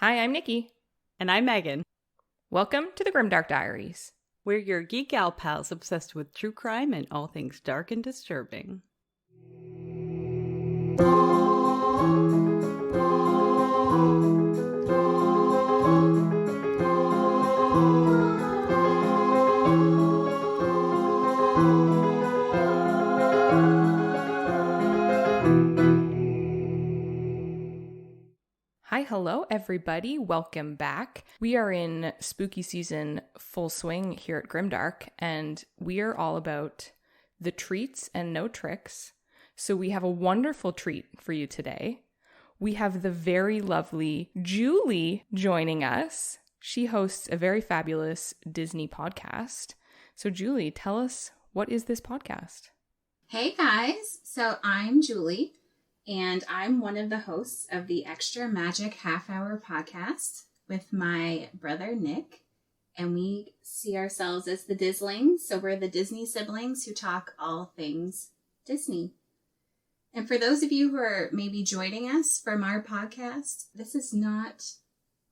Hi, I'm Nikki. And I'm Megan. Welcome to the Grimdark Diaries. We're your geek gal pals obsessed with true crime and all things dark and disturbing. Hi, hello, everybody. Welcome back. We are in spooky season full swing here at Grimdark, and we are all about the treats and no tricks. So we have a wonderful treat for you today. We have the very lovely Julie joining us. She hosts a very fabulous Disney podcast. So Julie, tell us, what is this podcast? Hey guys, so I'm Julie, and I'm one of the hosts of the Extra Magic Half Hour podcast with my brother Nick, and we see ourselves as the Dizzlings, so we're the Disney siblings who talk all things Disney. And for those of you who are maybe joining us from our podcast, this is not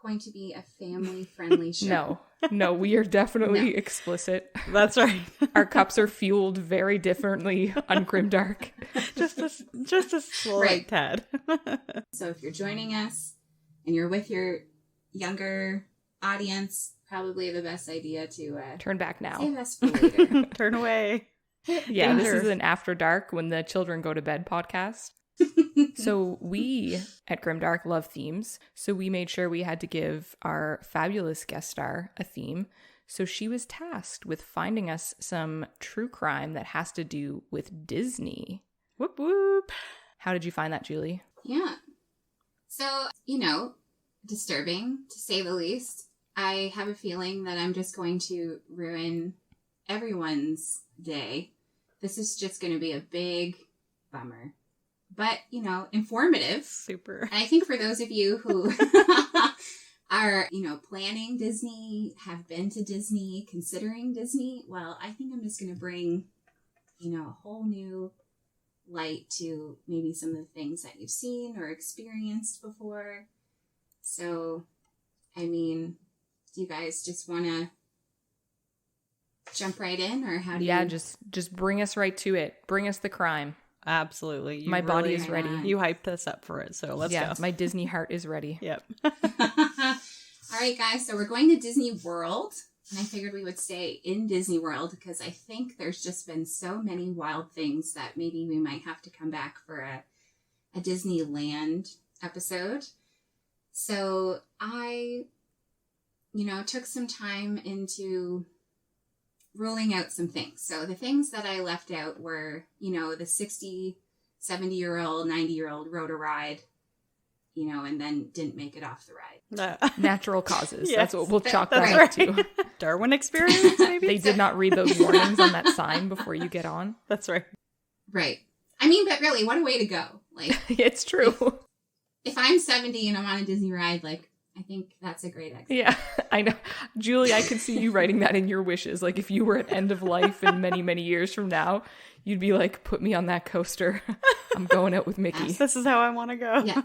going to be a family-friendly show. No, we are definitely explicit. That's right. Our cups are fueled very differently on Grimdark. just a slight tad. So if you're joining us and you're with your younger audience, probably the best idea to turn back now. Save us for later. Turn away. Yeah, Danger. This is an after dark when the children go to bed podcast. So we at Grimdark love themes. So we made sure we had to give our fabulous guest star a theme. So she was tasked with finding us some true crime that has to do with Disney. Whoop whoop. How did you find that, Julie? Yeah. So, disturbing to say the least. I have a feeling that I'm just going to ruin everyone's day. This is just going to be a big bummer. But, informative. Super. And I think for those of you who are, planning Disney, have been to Disney, considering Disney, well, I think I'm just going to bring, a whole new light to maybe some of the things that you've seen or experienced before. So, do you guys just want to jump right in, or how do you? Yeah, just bring us right to it. Bring us the crime. Absolutely. My body is ready. You hyped us up for it, so let's go. My Disney heart is ready. Yep. All right, guys. So we're going to Disney World, and I figured we would stay in Disney World because I think there's just been so many wild things that maybe we might have to come back for a Disneyland episode. So I, took some time into ruling out some things. So the things that I left out were, the 60, 70-year-old, 90-year-old rode a ride, and then didn't make it off the ride. Natural causes. Yes. That's what we'll chalk that Right. up to. Darwin experience, maybe? They did not read those warnings on that sign before you get on. That's right. Right. But really, what a way to go. It's true. If I'm 70 and I'm on a Disney ride, I think that's a great exercise. Yeah, I know. Julie, I could see you writing that in your wishes. If you were at end of life in many, many years from now, you'd be like, put me on that coaster. I'm going out with Mickey. This is how I want to go. Yeah.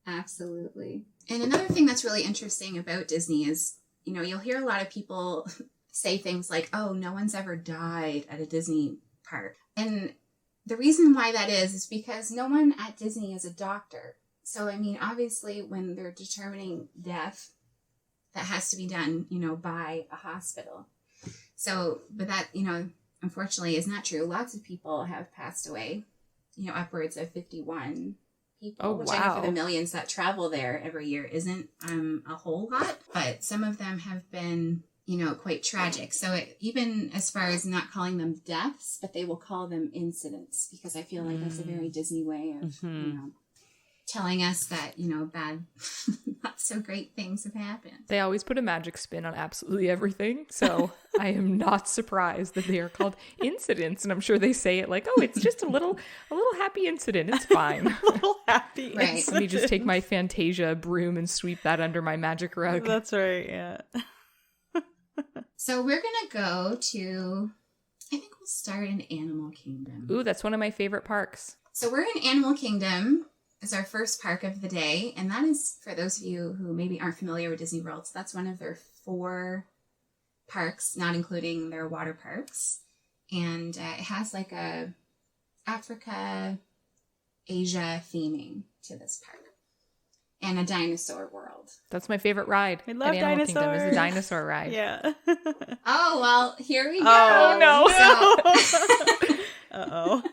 Absolutely. And another thing that's really interesting about Disney is, you'll hear a lot of people say things like, oh, no one's ever died at a Disney park. And the reason why that is because no one at Disney is a doctor. So, obviously, when they're determining death, that has to be done, by a hospital. So, but that, unfortunately is not true. Lots of people have passed away, upwards of 51 people. Oh, which wow. I know for the millions that travel there every year isn't a whole lot. But some of them have been, quite tragic. So even as far as not calling them deaths, but they will call them incidents, because I feel like that's a very Disney way of, telling us that, bad, not so great things have happened. They always put a magic spin on absolutely everything. So I am not surprised that they are called incidents. And I'm sure they say it like, oh, it's just a little happy incident. It's fine. A little happy. Right. Let me just take my Fantasia broom and sweep that under my magic rug. That's right, yeah. So we're going to go to, I think we'll start in Animal Kingdom. Ooh, that's one of my favorite parks. So we're in Animal Kingdom. is our first park of the day. And that is, for those of you who maybe aren't familiar with Disney World, so that's one of their 4 parks, not including their water parks. And it has like a Africa, Asia theming to this park. And a dinosaur world. That's my fafavorite ride. I love at Animal Kingdom is the dinosaurs. dinosaur ride. Yeah. Oh, well, here we go. Oh, no. So, Uh-oh.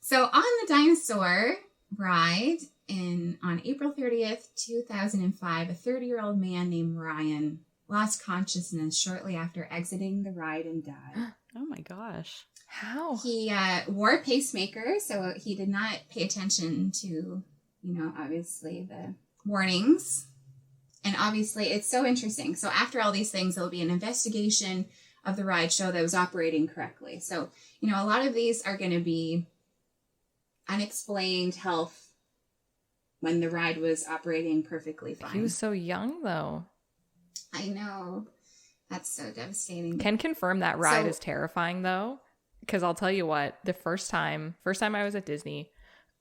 so on the dinosaur ride on April 30th, 2005, a 30-year-old man named Ryan lost consciousness shortly after exiting the ride and died. Oh my gosh. How? He wore a pacemaker, so he did not pay attention to, obviously the warnings. And obviously it's so interesting. So after all these things, there'll be an investigation of the ride, show that it was operating correctly. So, a lot of these are going to be unexplained health when the ride was operating perfectly fine. He was so young, though. I know. That's so devastating. Can confirm that ride is terrifying, though. Because I'll tell you what, the first time I was at Disney,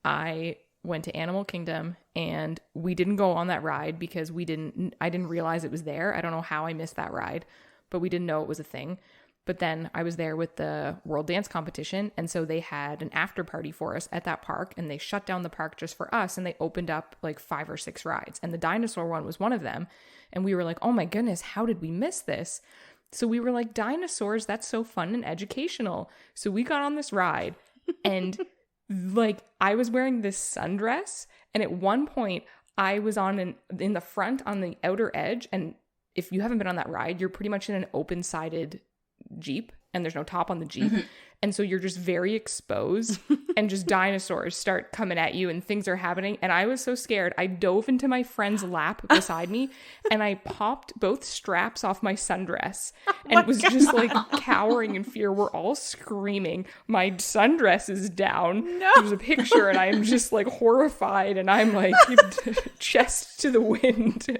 I went to Animal Kingdom and we didn't go on that ride because I didn't realize it was there. I don't know how I missed that ride, but we didn't know it was a thing. But then I was there with the World Dance Competition, and so they had an after party for us at that park, and they shut down the park just for us, and they opened up like 5 or 6 rides, and the dinosaur one was one of them. And we were like, oh my goodness, how did we miss this? So we were like, dinosaurs, that's so fun and educational. So we got on this ride, and like I was wearing this sundress, and at one point I was in the front on the outer edge, and if you haven't been on that ride, you're pretty much in an open-sided Jeep, and there's no top on the Jeep. Mm-hmm. And so you're just very exposed and just dinosaurs start coming at you and things are happening. And I was so scared. I dove into my friend's lap beside me and I popped both straps off my sundress and was just like cowering in fear. We're all screaming. My sundress is down. No. There's a picture and I'm just like horrified and I'm like chest to the wind.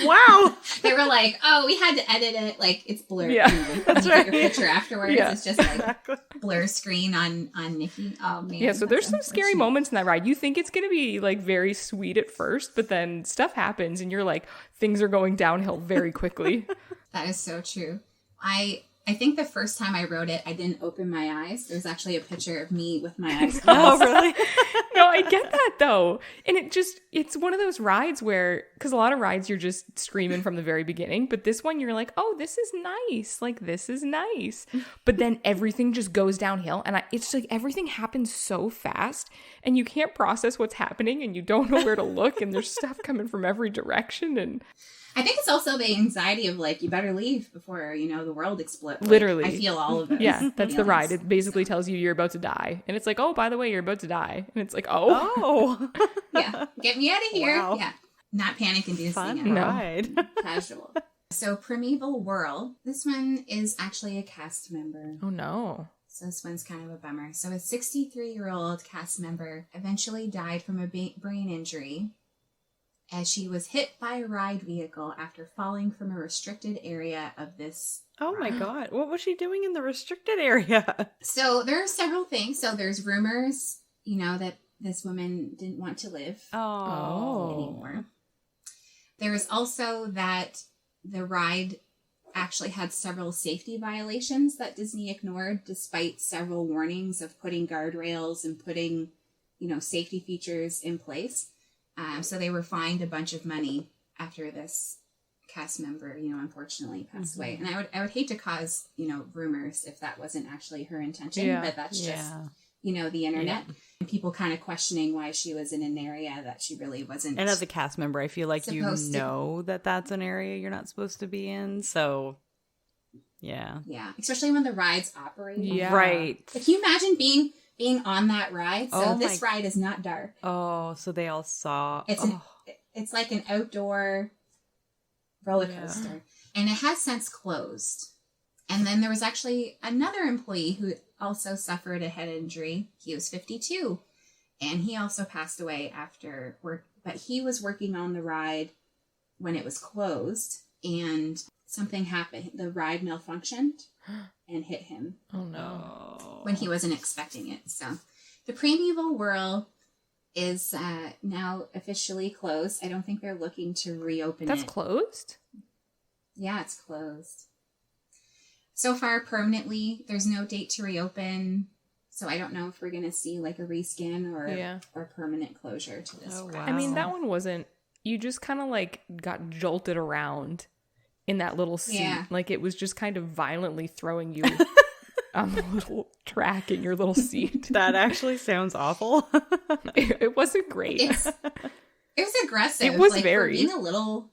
Wow. They were like, oh, we had to edit it. Like, it's blurred. Yeah, that's right. Your picture afterwards, yeah. It's just like blur screen on Nikki. Oh, man. Yeah, so there's some scary moments in that ride. You think it's going to be, like, very sweet at first, but then stuff happens, and you're like, things are going downhill very quickly. That is so true. I think the first time I rode it, I didn't open my eyes. There's actually a picture of me with my eyes closed. Oh, really? No, I get that, though. And it's one of those rides where, because a lot of rides you're just screaming from the very beginning, but this one you're like, oh, this is nice. Like, this is nice. But then everything just goes downhill. And it's like everything happens so fast and you can't process what's happening and you don't know where to look and there's stuff coming from every direction. And I think it's also the anxiety of like, you better leave before, the world explodes. Like, literally. I feel all of it. Yeah, that's the ride. It basically tells you you're about to die. And it's like, oh, by the way, you're about to die. And it's like, oh. Yeah, get me out of here. Wow. Yeah, not panic-inducing Fun at all. ride. Casual. So Primeval Whirl, this one is actually a cast member. Oh, no. So this one's kind of a bummer. So a 63-year-old cast member eventually died from a brain injury as she was hit by a ride vehicle after falling from a restricted area of this. Oh my God. What was she doing in the restricted area? So there are several things. So there's rumors, that this woman didn't want to live anymore. There is also that the ride actually had several safety violations that Disney ignored despite several warnings of putting guardrails and putting, safety features in place. So they were fined a bunch of money after this cast member, unfortunately passed away. And I would hate to cause, rumors if that wasn't actually her intention, but that's just, the internet. Yeah. And people kind of questioning why she was in an area that she really wasn't. And as a cast member, I feel like that that's an area you're not supposed to be in. So, yeah. Yeah, especially when the ride's operating. Yeah. Right. But can you imagine being on that ride? So this ride is not dark. Oh, so they all saw. It's like an outdoor roller coaster. And it has since closed. And then there was actually another employee who also suffered a head injury. He was 52. And he also passed away after work. But he was working on the ride when it was closed. And something happened. The ride malfunctioned and hit him. Oh, no. When he wasn't expecting it. So the Primeval Whirl is now officially closed. I don't think they're looking to reopen That's it. closed? Yeah, it's closed. So far, permanently, there's no date to reopen. So I don't know if we're going to see like a reskin or permanent closure to this. Oh, wow. I mean, that one wasn't, you just kind of like got jolted around in that little seat. Yeah. Like it was just kind of violently throwing you on the little track in your little seat. That actually sounds awful. It wasn't great. It was aggressive. It was like, very. For being a little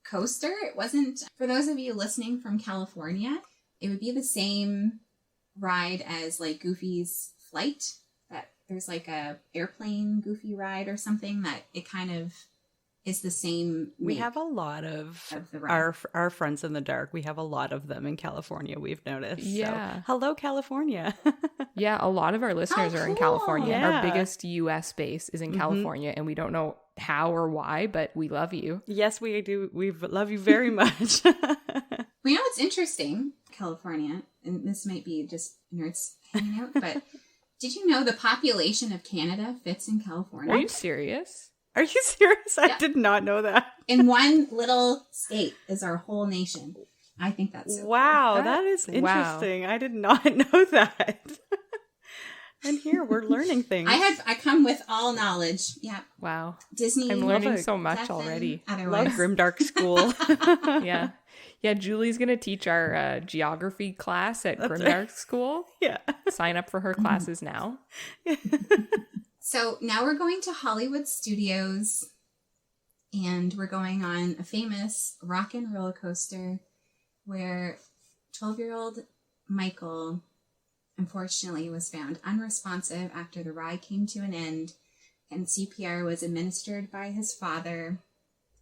coaster, it wasn't. For those of you listening from California, it would be the same ride as like Goofy's Flight. That there's like a airplane Goofy ride or something that it kind of is the same. We have a lot of our friends in the dark. We have a lot of them in California, we've noticed. Yeah. So, hello, California. Yeah, a lot of our listeners are in cool. California. Yeah. Our biggest U.S. base is in California, and we don't know how or why, but we love you. Yes, we do. We love you very much. Well, you know what's interesting? California, and this might be just nerds hanging out, but did you know the population of Canada fits in California? Are you serious? Are you serious? Yeah. I did not know that. In one little state is our whole nation. I think that's so Wow, cool. that is Wow. interesting. I did not know that. And here we're learning things. I come with all knowledge. Yeah. Wow. Disney. I'm Love learning it. so much Nothing already. Love Otherwise. Grimdark School. Yeah. Yeah, Julie's going to teach our geography class at That's Grimdark right. School. Yeah. Sign up for her classes now. So now we're going to Hollywood Studios, and we're going on a famous rock and roller coaster where 12-year-old Michael, unfortunately, was found unresponsive after the ride came to an end, and CPR was administered by his father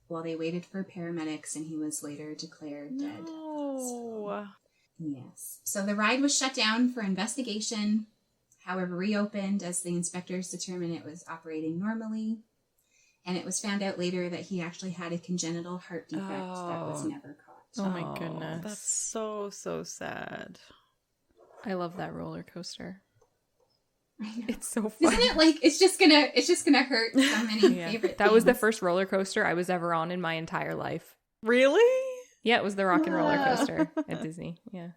while they waited for paramedics, and he was later declared dead. No. Yes. So the ride was shut down for investigation, however reopened as the inspectors determined it was operating normally. And it was found out later that he actually had a congenital heart defect that was never caught. Oh my goodness. That's so sad. I love that roller coaster. I know. It's so fun. Isn't it like it's just gonna hurt so many Yeah. favorite That was the things. first roller coaster I was ever on in my entire life. Really? Yeah, it was the rock and roller Whoa. coaster at Disney. Yeah.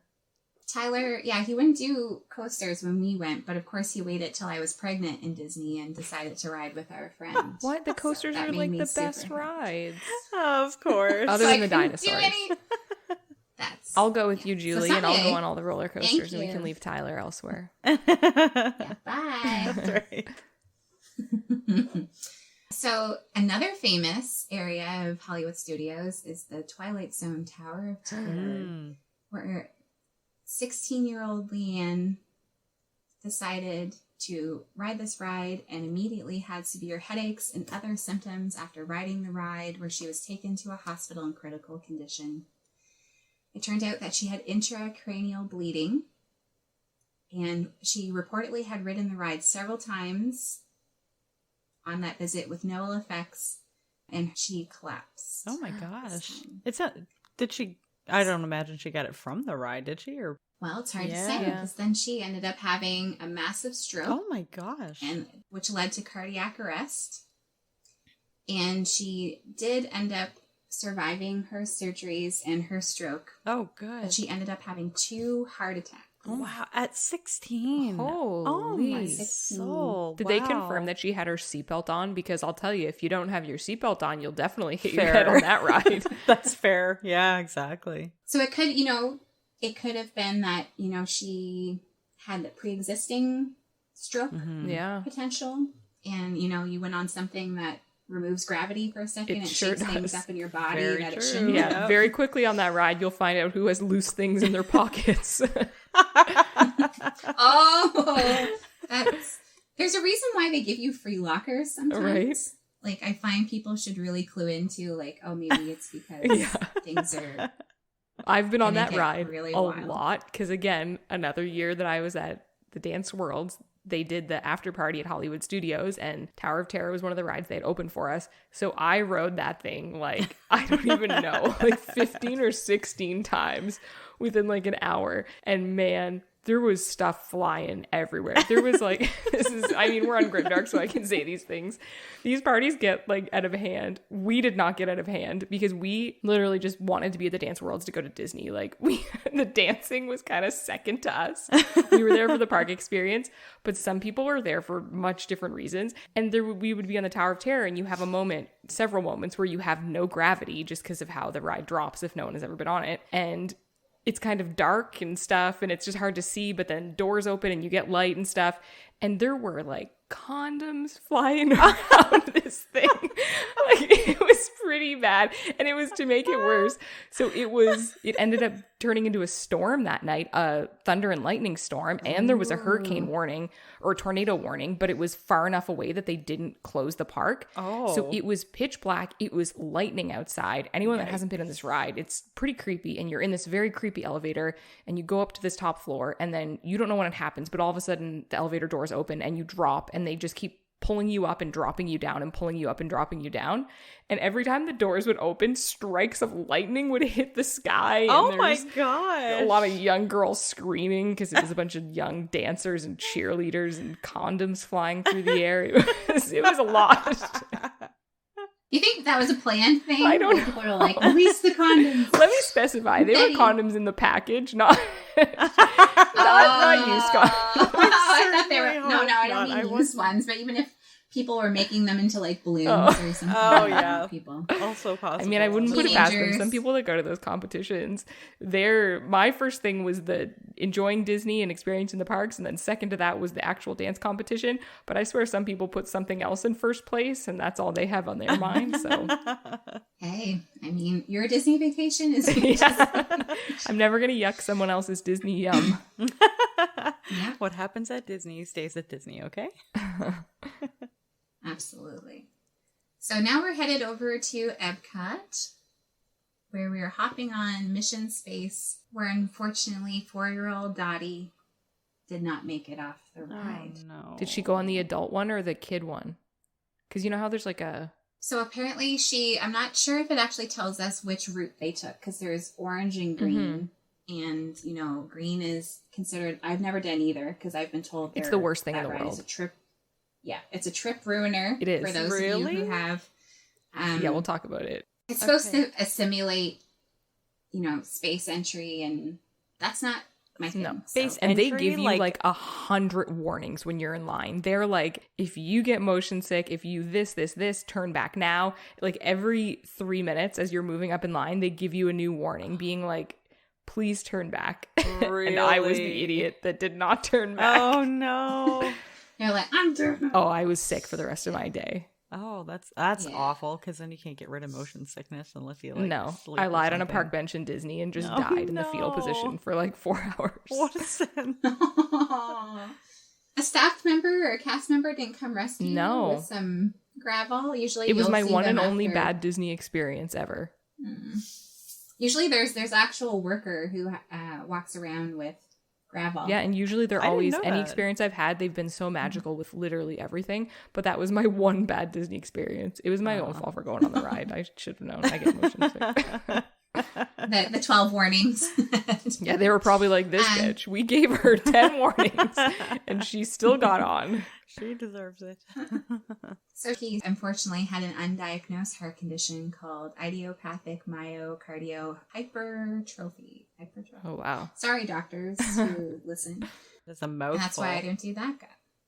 Tyler, yeah, he wouldn't do coasters when we went, but of course he waited till I was pregnant in Disney and decided to ride with our friend. What? The coasters that are made like me the super best happy. rides. Of course. Other So than I the couldn't do dinosaurs. any- That's I'll go with you, Julie, and I'll go someday- on all the roller coasters, and we you. can leave Tyler elsewhere. yeah, bye. That's right. So another famous area of Hollywood Studios is the Twilight Zone Tower of Terror, Mm. where 16-year-old Leanne decided to ride this ride and immediately had severe headaches and other symptoms after riding the ride, where she was taken to a hospital in critical condition. It turned out that she had intracranial bleeding, and she reportedly had ridden the ride several times on that visit with no ill effects, and she collapsed. Oh my this gosh. time. It's not, did she, I don't imagine she got it from the ride, did she? Or Well, it's hard to Yeah. say, Yeah. because then she ended up having a massive stroke, oh my gosh. and which led to cardiac arrest. And she did end up surviving her surgeries and her stroke, Oh, good. but she ended up having 2 heart attacks. Oh, wow. At 16. Oh, Holy. my 16. soul. Did they Wow. confirm that she had her seatbelt on? Because I'll tell you, if you don't have your seatbelt on, you'll definitely hit your Fair. head on that ride. That's fair. Yeah, exactly. So it could, it could have been that, she had the pre-existing stroke Mhm. Yeah. potential, and, you went on something that removes gravity for a second It and sure shakes things does. up in your body Very that it true. shouldn't. Yeah. Yep. Very quickly on that ride, you'll find out who has loose things in their pockets. Oh, there's a reason why they give you free lockers sometimes. Right. Like, I find people should really clue into, like, oh, maybe it's because Yeah. things are... I've been on And they that get ride really a wild. lot because, again, another year that I was at the Dance World, they did the after party at Hollywood Studios, and Tower of Terror was one of the rides they had opened for us. So I rode that thing like, I don't even know, like 15 or 16 times within like an hour. And man, there was stuff flying everywhere. There was like, we're on Grimdark, so I can say these things. These parties get like out of hand. We did not get out of hand because we literally just wanted to be at the Dance Worlds to go to Disney. Like the dancing was kind of second to us. We were there for the park experience, but some people were there for much different reasons. And we would be on the Tower of Terror, and you have several moments where you have no gravity just because of how the ride drops if no one has ever been on it. And it's kind of dark and stuff, and it's just hard to see, but then doors open and you get light and stuff. And there were like condoms flying around this thing. Like, it was pretty bad. And it was to make it worse. So it ended up turning into a storm that night, a thunder and lightning storm. And there was a hurricane warning or tornado warning, but it was far enough away that they didn't close the park. Oh. So it was pitch black. It was lightning outside. Anyone that hasn't been on this ride, it's pretty creepy. And you're in this very creepy elevator, and you go up to this top floor, and then you don't know when it happens, but all of a sudden the elevator doors open and you drop, and they just keep pulling you up and dropping you down and pulling you up and dropping you down. And every time the doors would open, strikes of lightning would hit the sky. Oh my God. A lot of young girls screaming because it was a bunch of young dancers and cheerleaders and condoms flying through the air. It was a lot. You think that was a planned thing? I don't know. People are like, release the condoms. Let me specify. There were condoms in the package, not used condoms. I thought they were. No, I don't mean used ones, but even if people were making them into like balloons or something. Oh, yeah. People. Also possible. I mean, I wouldn't put it past them. Some people that go to those competitions, my first thing was the enjoying Disney and experiencing the parks. And then second to that was the actual dance competition. But I swear some people put something else in first place, and that's all they have on their mind. So, hey, I mean, your Disney vacation is. I'm never going to yuck someone else's Disney yum. Yeah. What happens at Disney stays at Disney, okay? Absolutely. So now we're headed over to Epcot, where we are hopping on Mission Space, where unfortunately 4-year-old Dottie did not make it off the ride. Oh, no. Did she go on the adult one or the kid one? Because you know how there's like a... So apparently I'm not sure if it actually tells us which route they took, because there's orange and green. Mm-hmm. And, green is considered... I've never done either, because I've been told it's the worst thing in the world. Is a trip. Yeah, it's a trip ruiner. It is. For those of you who have... yeah, we'll talk about it. It's supposed to simulate, space entry, and that's not my thing. No, space entry, they give you like 100 warnings when you're in line. They're like, if you get motion sick, if you this, turn back now. Like every 3 minutes as you're moving up in line, they give you a new warning being like, please turn back. Really? And I was the idiot that did not turn back. Oh, no. You're like, I'm turning. Oh, I was sick for the rest of my day. Oh, that's awful, because then you can't get rid of motion sickness unless you No, I lied on a park bench in Disney and just died in the fetal position for like 4 hours. What a sin. A staff member or a cast member didn't come rescue you with some gravel? Usually it was my one and only bad Disney experience ever. Usually there's actual worker who walks around with gravel. Yeah, and usually they're always, any experience I've had, they've been so magical with literally everything. But that was my one bad Disney experience. It was my own fault for going on the ride. I should have known. I get motion sick. The 12 warnings. Yeah, they were probably like, this bitch. We gave her 10 warnings and she still got on. She deserves it. So he unfortunately had an undiagnosed heart condition called idiopathic myocardial hypertrophy. Oh, wow. Sorry, doctors who listen. That's a mouthful. And that's why I didn't do that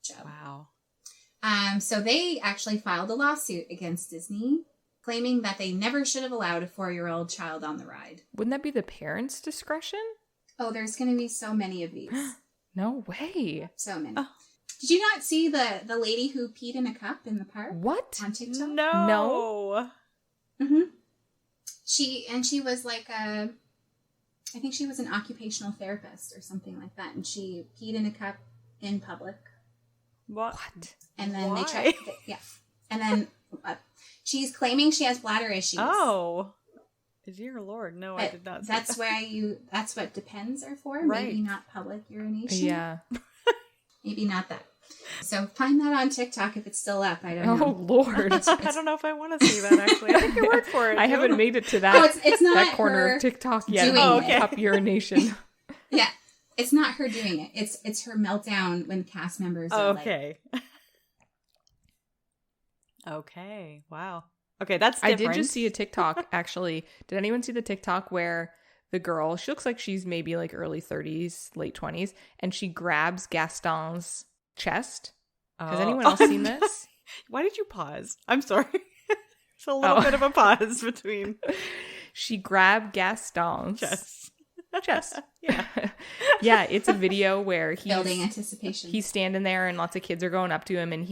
job. Wow. So they actually filed a lawsuit against Disney, claiming that they never should have allowed a 4-year-old child on the ride. Wouldn't that be the parents' discretion? Oh, there's going to be so many of these. No way. So many. Oh. Did you not see the lady who peed in a cup in the park? What? On TikTok? No. Mm-hmm. She was like I think she was an occupational therapist or something like that, and she peed in a cup in public. What? And then they checked. Yeah. And then she's claiming she has bladder issues. Oh. Dear Lord, no, I did not see that's that. where that's what Depends are for. Right. Maybe not public urination. Yeah. Maybe not that. So find that on TikTok if it's still up. I don't know. Oh, Lord. I don't know if I want to see that, actually. I think your word for it. I haven't made it to that, it's not that corner of TikTok yet. Cup urination. Yeah. It's not her doing it. It's her meltdown when cast members are okay. Okay. Wow. Okay, that's different. I did just see a TikTok, actually. Did anyone see the TikTok where the girl, she looks like she's maybe like early 30s, late 20s, and she grabs Gaston's chest? Has anyone else seen this? Why did you pause? I'm sorry. It's a little bit of a pause between. She grabbed Gaston's chest. Yeah. Yeah, it's a video where he's building anticipation. He's standing there and lots of kids are going up to him, and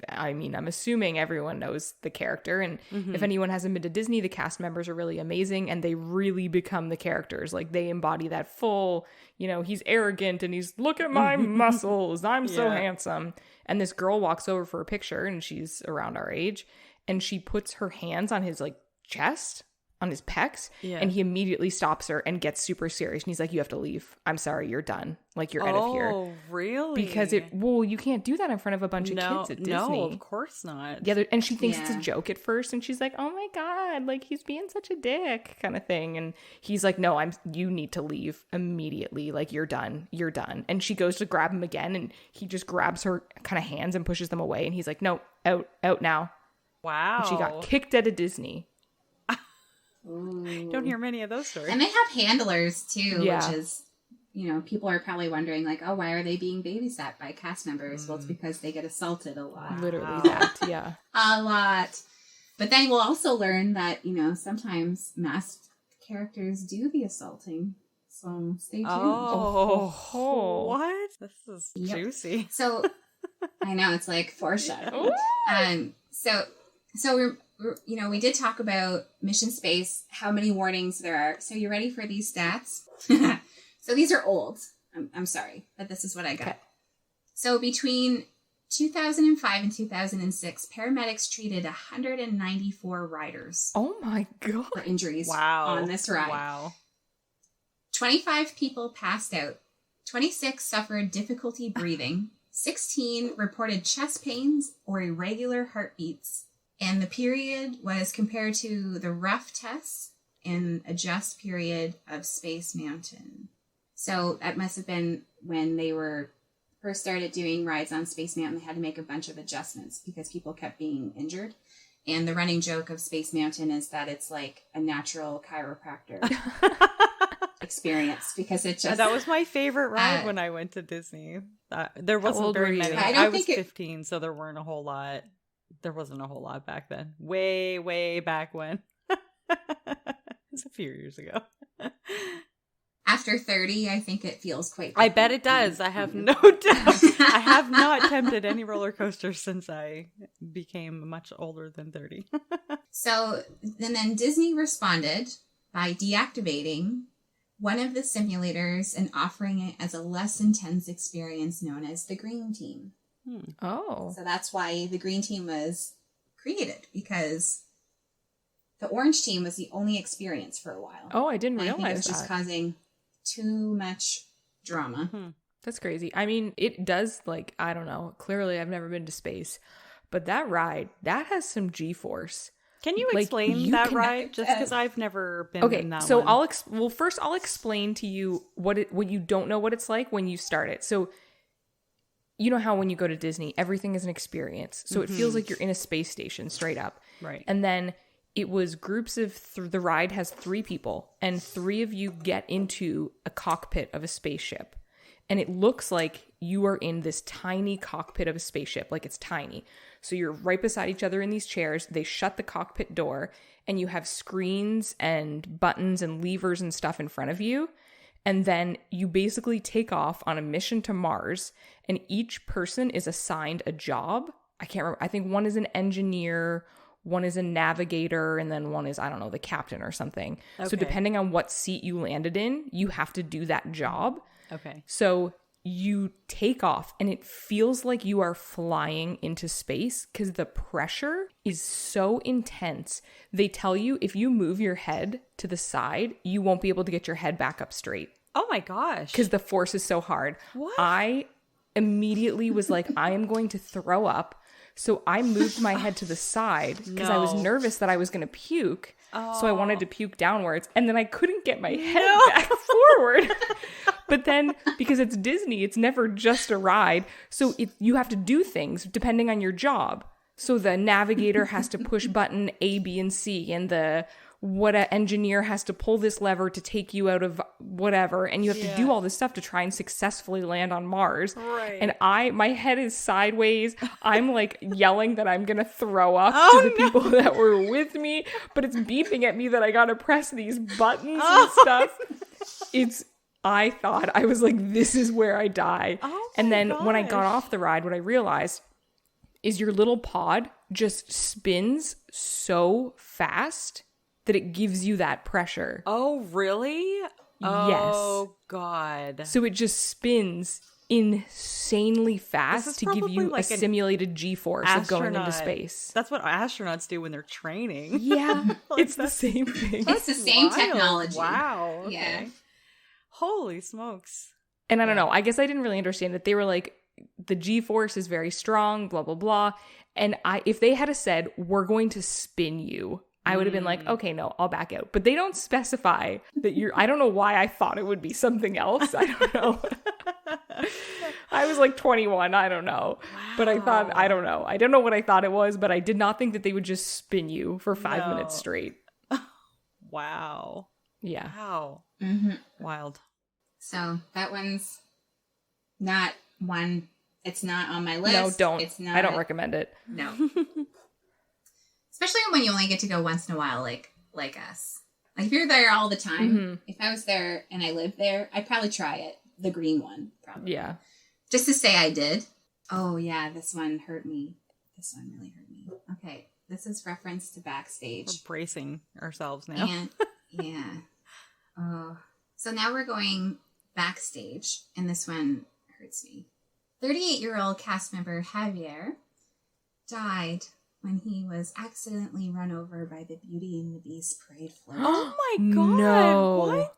I'm assuming everyone knows the character, and if anyone hasn't been to Disney, the cast members are really amazing and they really become the characters. Like they embody that full, he's arrogant and he's, look at my muscles, I'm so handsome. And this girl walks over for a picture, and she's around our age, and she puts her hands on his like chest, on his pecs, and he immediately stops her and gets super serious. And he's like, you have to leave. I'm sorry, you're done. Like, you're out of here. Oh, really? Because you can't do that in front of a bunch of kids at Disney. No, of course not. Yeah, and she thinks it's a joke at first, and she's like, oh my God, like, he's being such a dick kind of thing. And he's like, no, you need to leave immediately. Like, you're done. You're done. And she goes to grab him again, and he just grabs her kind of hands and pushes them away. And he's like, no, out now. Wow. And she got kicked out of Disney. Don't hear many of those stories. And they have handlers too, Yeah. which is, people are probably wondering like, oh, why are they being babysat by cast members? Well, it's because they get assaulted a lot. Literally that, yeah. A lot. But then we'll also learn that, sometimes masked characters do the assulting. So stay tuned. Oh, what? This is juicy. So I know, it's like foreshadowing. So we did talk about Mission Space, how many warnings there are. So you ready for these stats? So these are old. I'm sorry, but this is what I got. Okay. So between 2005 and 2006, paramedics treated 194 riders. Oh my God. For injuries on this ride. Wow. 25 people passed out. 26 suffered difficulty breathing. 16 reported chest pains or irregular heartbeats. And the period was compared to the rough tests and adjust period of Space Mountain. So that must have been when they were first started doing rides on Space Mountain. They had to make a bunch of adjustments because people kept being injured. And the running joke of Space Mountain is that it's like a natural chiropractor experience because it just... That was my favorite ride when I went to Disney. There wasn't very many. I was 15, so there weren't a whole lot. There wasn't a whole lot back then. Way, way back when. It was a few years ago. After 30, I think it feels quite different. I bet it does. I have no doubt. I have not tempted any roller coasters since I became much older than 30. So, and then Disney responded by deactivating one of the simulators and offering it as a less intense experience known as the Green Team. Oh. So that's why the Green Team was created, because the Orange Team was the only experience for a while. Oh, I didn't realize that. I think it was just causing too much drama. That's crazy. I mean, it does, like, I don't know. Clearly, I've never been to space. But that ride, that has some G-force. Can you explain that ride? Just because I've never been in that one. Okay, so first I'll explain to you what you don't know what it's like when you start it. So you know how when you go to Disney, everything is an experience. So it feels like you're in a space station straight up. Right. And then it was groups of, the ride has 3 people, and 3 of you get into a cockpit of a spaceship. And it looks like you are in this tiny cockpit of a spaceship, like it's tiny. So you're right beside each other in these chairs. They shut the cockpit door, and you have screens and buttons and levers and stuff in front of you. And then you basically take off on a mission to Mars, and each person is assigned a job. I can't remember. I think one is an engineer, one is a navigator, and then one is, I don't know, the captain or something. Okay. So depending on what seat you landed in, you have to do that job. Okay. So you take off, and it feels like you are flying into space because the pressure is so intense. They tell you if you move your head to the side, you won't be able to get your head back up straight. Oh my gosh. Because the force is so hard. What? I immediately was like, I am going to throw up. So I moved my head to the side because I was nervous that I was going to puke. So I wanted to puke downwards, and then I couldn't get my head back forward. But then, because it's Disney, it's never just a ride. So you have to do things depending on your job. So the navigator has to push button A, B, and C, and an engineer has to pull this lever to take you out of whatever, and you have to do all this stuff to try and successfully land on Mars. Right. And my head is sideways. I'm like yelling that I'm gonna throw up to the people that were with me, but it's beeping at me that I gotta press these buttons and stuff. I thought, I was like, this is where I die. And then when I got off the ride, what I realized is your little pod just spins so fast that it gives you that pressure. Oh, really? Yes. Oh, God. So it just spins insanely fast to give you like a simulated G-force of going into space. That's what astronauts do when they're training. Yeah, it's the same thing. It's the same technology. Wow. Okay. Yeah. Holy smokes. And I don't know. I guess I didn't really understand that. They were like, the G-force is very strong, blah, blah, blah. And if they had said, we're going to spin you, I would have been like, okay, no, I'll back out. But they don't specify that I don't know why I thought it would be something else. I don't know. I was like 21. I don't know. Wow. But I thought, I don't know. I don't know what I thought it was, but I did not think that they would just spin you for 5 minutes straight. Wow. Yeah. Wow. Mm-hmm. Wild. So that one's not one. It's not on my list. No, don't. It's not. I don't recommend it. No. Especially when you only get to go once in a while, like us. Like if you're there all the time, if I was there and I lived there, I'd probably try it. The green one, probably. Yeah. Just to say I did. Oh, yeah, this one hurt me. This one really hurt me. Okay, this is reference to backstage. We're bracing ourselves now. And, yeah. Oh. So now we're going backstage, and this one hurts me. 38-year-old cast member Javier died when he was accidentally run over by the Beauty and the Beast parade float. Oh my God. No. What?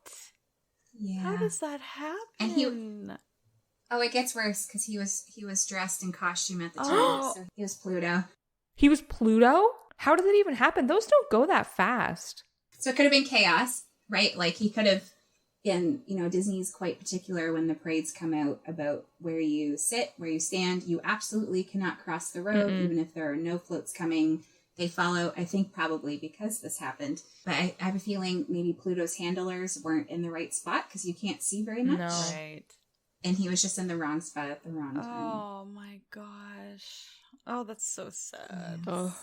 Yeah. How does that happen? And it gets worse because he was dressed in costume at the time. So he was Pluto. He was Pluto? How did that even happen? Those don't go that fast. So it could have been chaos, right? Like he could have been, Disney's quite particular when the parades come out about where you sit, where you stand. You absolutely cannot cross the road, even if there are no floats coming. They follow, I think probably because this happened. But I have a feeling maybe Pluto's handlers weren't in the right spot because you can't see very much. No. Right. And he was just in the wrong spot at the wrong time. Oh my gosh. Oh, that's so sad. Yes. Oh.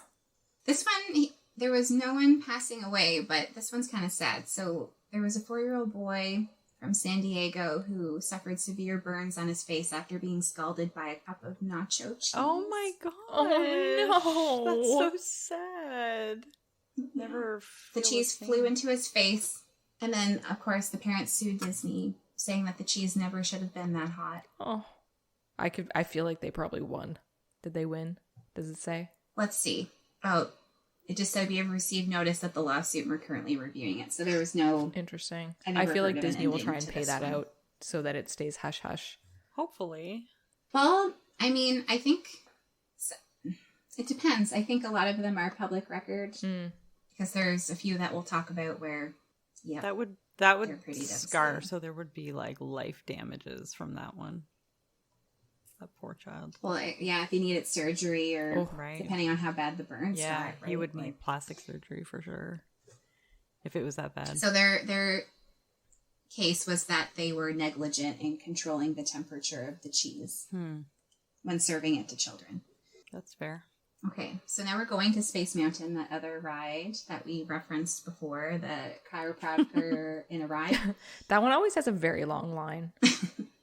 This one, there was no one passing away, but this one's kind of sad. So there was a 4-year-old boy from San Diego who suffered severe burns on his face after being scalded by a cup of nacho cheese. Oh my God. Oh no. That's so sad. Never. The cheese flew into his face. And then, of course, the parents sued Disney, saying that the cheese never should have been that hot. Oh. I feel like they probably won. Did they win? Does it say? Let's see. Oh, it just said we have received notice of the lawsuit and we're currently reviewing it. So there was no... Interesting. I feel like Disney will try and pay that out so that it stays hush-hush. Hopefully. Well, I mean, I think... It depends. I think a lot of them are public record. Because there's a few that we'll talk about where... Yeah, That would scar, so there would be like life damages from that one. That poor child. Well, yeah, if he needed surgery or depending on how bad the burns got. Right? He would need plastic surgery for sure if it was that bad. So their case was that they were negligent in controlling the temperature of the cheese when serving it to children. That's fair. Okay, so now we're going to Space Mountain, that other ride that we referenced before, the chiropractor in a ride. That one always has a very long line.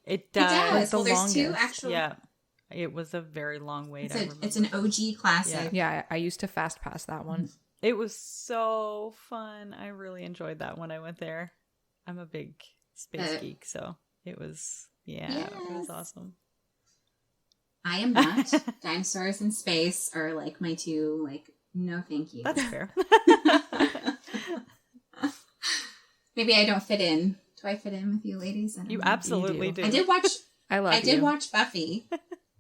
It does. It does. The Well, there's longest. two actual... Yeah. It was a very long wait. It's an OG classic. Yeah, I used to fast pass that one. It was so fun. I really enjoyed that when I went there. I'm a big space geek, so it was, it was awesome. I am not. Dinosaurs in space are like my two, no thank you. That's fair. Maybe I don't fit in. Do I fit in with you ladies? You absolutely do. I did watch I did watch Buffy.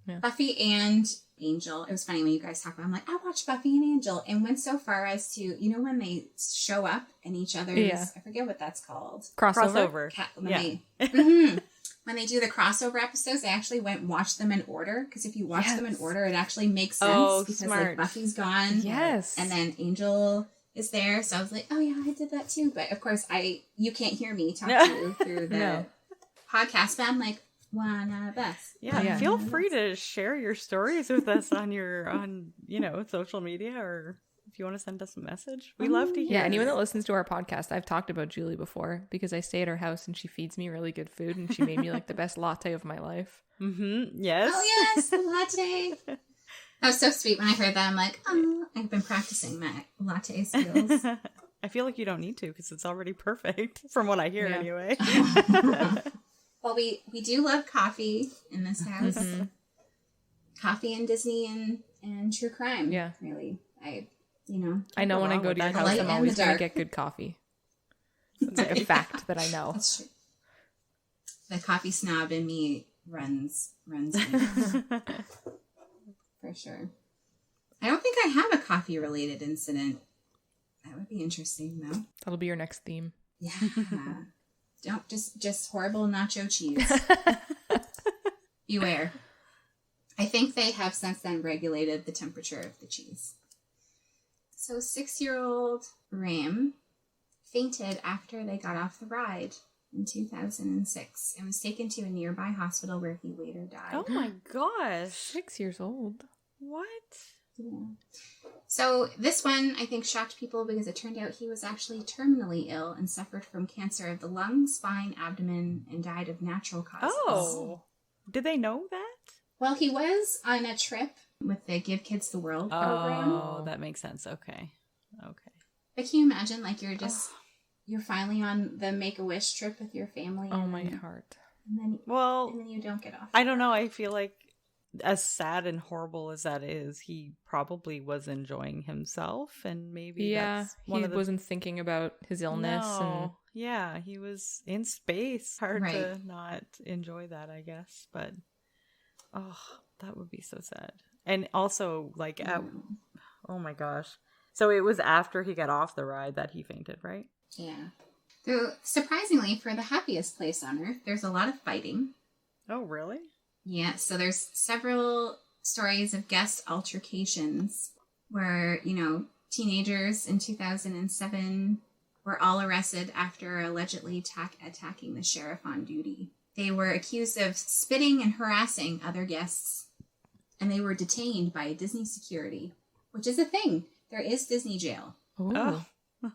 Yeah. Buffy and Angel. It was funny when you guys talk about, I'm like, I watched Buffy and Angel, and went so far as to, you know, when they show up in each other's, I forget what that's called. Crossover. When they do the crossover episodes, I actually went and watched them in order, because if you watch them in order, it actually makes sense, because like Buffy's gone. Yes. And then Angel is there, so I was like, oh yeah, I did that too. But of course, you can't hear me talk to you through the podcast, but I'm like, one of us. Yeah, feel free to share your stories with us on social media, or if you want to send us a message, we love to hear. Yeah, anyone that listens to our podcast, I've talked about Julie before, because I stay at her house and she feeds me really good food, and she made me like the best latte of my life. Yes. Oh yes, the latte. That was so sweet. When I heard that, I'm like, oh, I've been practicing my latte skills. I feel like you don't need to, because it's already perfect from what I hear anyway. Well, we do love coffee in this house. Coffee and Disney and true crime. Yeah, really. I know when I go to your house, I'm always going to get good coffee. It's like a fact that I know. That's true. The coffee snob in me runs in. For sure. I don't think I have a coffee related incident. That would be interesting, though. That'll be your next theme. Yeah. Don't just horrible nacho cheese. Beware. I think they have since then regulated the temperature of the cheese. So 6-year-old Ram fainted after they got off the ride in 2006 and was taken to a nearby hospital where he later died. Oh my gosh. 6 years old. What? Yeah. So this one, I think, shocked people because it turned out he was actually terminally ill and suffered from cancer of the lung, spine, abdomen, and died of natural causes. Oh. Did they know that? Well, he was on a trip with the Give Kids the World program. Oh, that makes sense. Okay. But can you imagine, like, you're finally on the Make-A-Wish trip with your family. Oh, my heart. And then you don't get off. I don't know. I feel like as sad and horrible as that is, he probably was enjoying himself, and maybe that's he wasn't thinking about his illness. No. Yeah, he was in space. Hard to not enjoy that, I guess. But that would be so sad. And also, like, oh my gosh. So it was after he got off the ride that he fainted, right? Yeah. So surprisingly, for the happiest place on Earth, there's a lot of fighting. Oh, really? Yeah, so there's several stories of guest altercations where, teenagers in 2007 were all arrested after allegedly attacking the sheriff on duty. They were accused of spitting and harassing other guests, and they were detained by Disney security, which is a thing. There is Disney jail. Oh.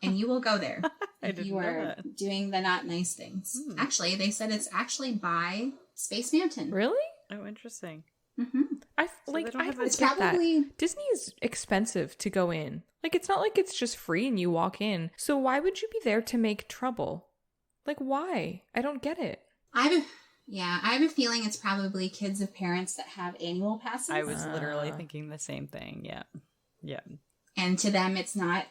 And you will go there if you are doing the not nice things. Actually, they said it's actually by Space Mountain. Really? Oh, interesting. Mm-hmm. I get that. Disney is expensive to go in. Like, it's not like it's just free and you walk in. So why would you be there to make trouble? Like, why? I don't get it. I have a feeling it's probably kids of parents that have annual passes. I was literally thinking the same thing. Yeah. And to them, it's not,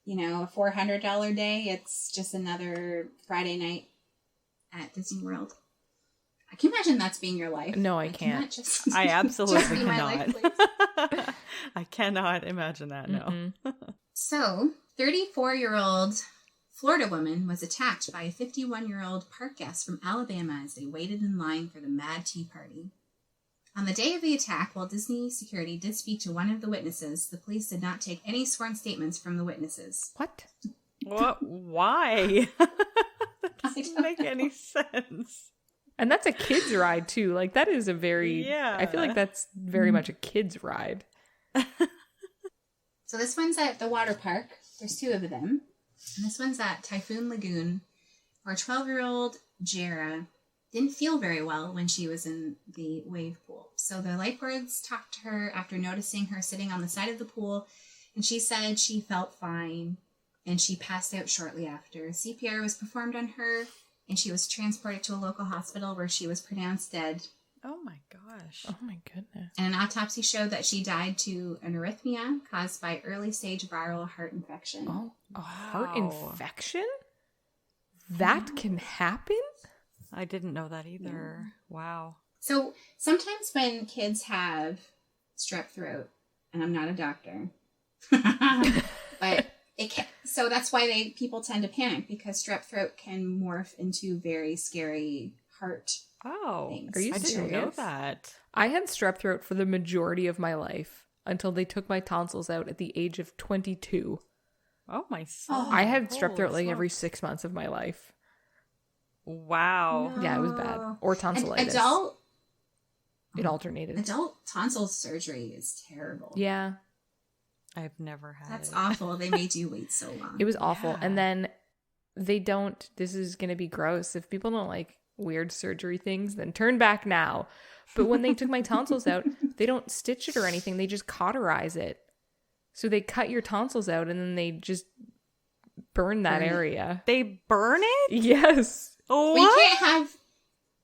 a $400 day. It's just another Friday night at Disney World. I can imagine that's being your life. No, I can't. I absolutely just be cannot. My life, please. I cannot imagine that, no. Mm-hmm. So, 34-year-old Florida woman was attacked by a 51-year-old park guest from Alabama as they waited in line for the Mad Tea Party. On the day of the attack, while Disney security did speak to one of the witnesses, the police did not take any sworn statements from the witnesses. What? What? Why? That doesn't make any sense. And that's a kid's ride, too. Like, that is a very... Yeah. I feel like that's very much a kid's ride. So this one's at the water park. There's 2 of them. And this one's at Typhoon Lagoon, where 12-year-old Jara didn't feel very well when she was in the wave pool. So the lifeguards talked to her after noticing her sitting on the side of the pool, and she said she felt fine, and she passed out shortly after. CPR was performed on her, and she was transported to a local hospital where she was pronounced dead. Oh my gosh. Oh my goodness. And an autopsy showed that she died to an arrhythmia caused by early stage viral heart infection. Oh, a heart infection? That can happen? I didn't know that either. Yeah. Wow. So sometimes when kids have strep throat, and I'm not a doctor, but it can. So that's why people tend to panic, because strep throat can morph into very scary heart. Things. Are you I didn't know serious? that. I had strep throat for the majority of my life until they took my tonsils out at the age of 22. Oh my son. I had strep throat like every 6 months of my life. Wow. No. Yeah, it was bad. Or tonsillitis. It alternated. Adult tonsil surgery is terrible. Yeah. I've never had That's it. awful. They made you wait so long. It was awful. Yeah. And then this is going to be gross. If people don't like weird surgery things, then turn back now. But when they took my tonsils out, they don't stitch it or anything. They just cauterize it. So they cut your tonsils out and then they just burn that area. They burn it? Yes. Oh, well, you can't have,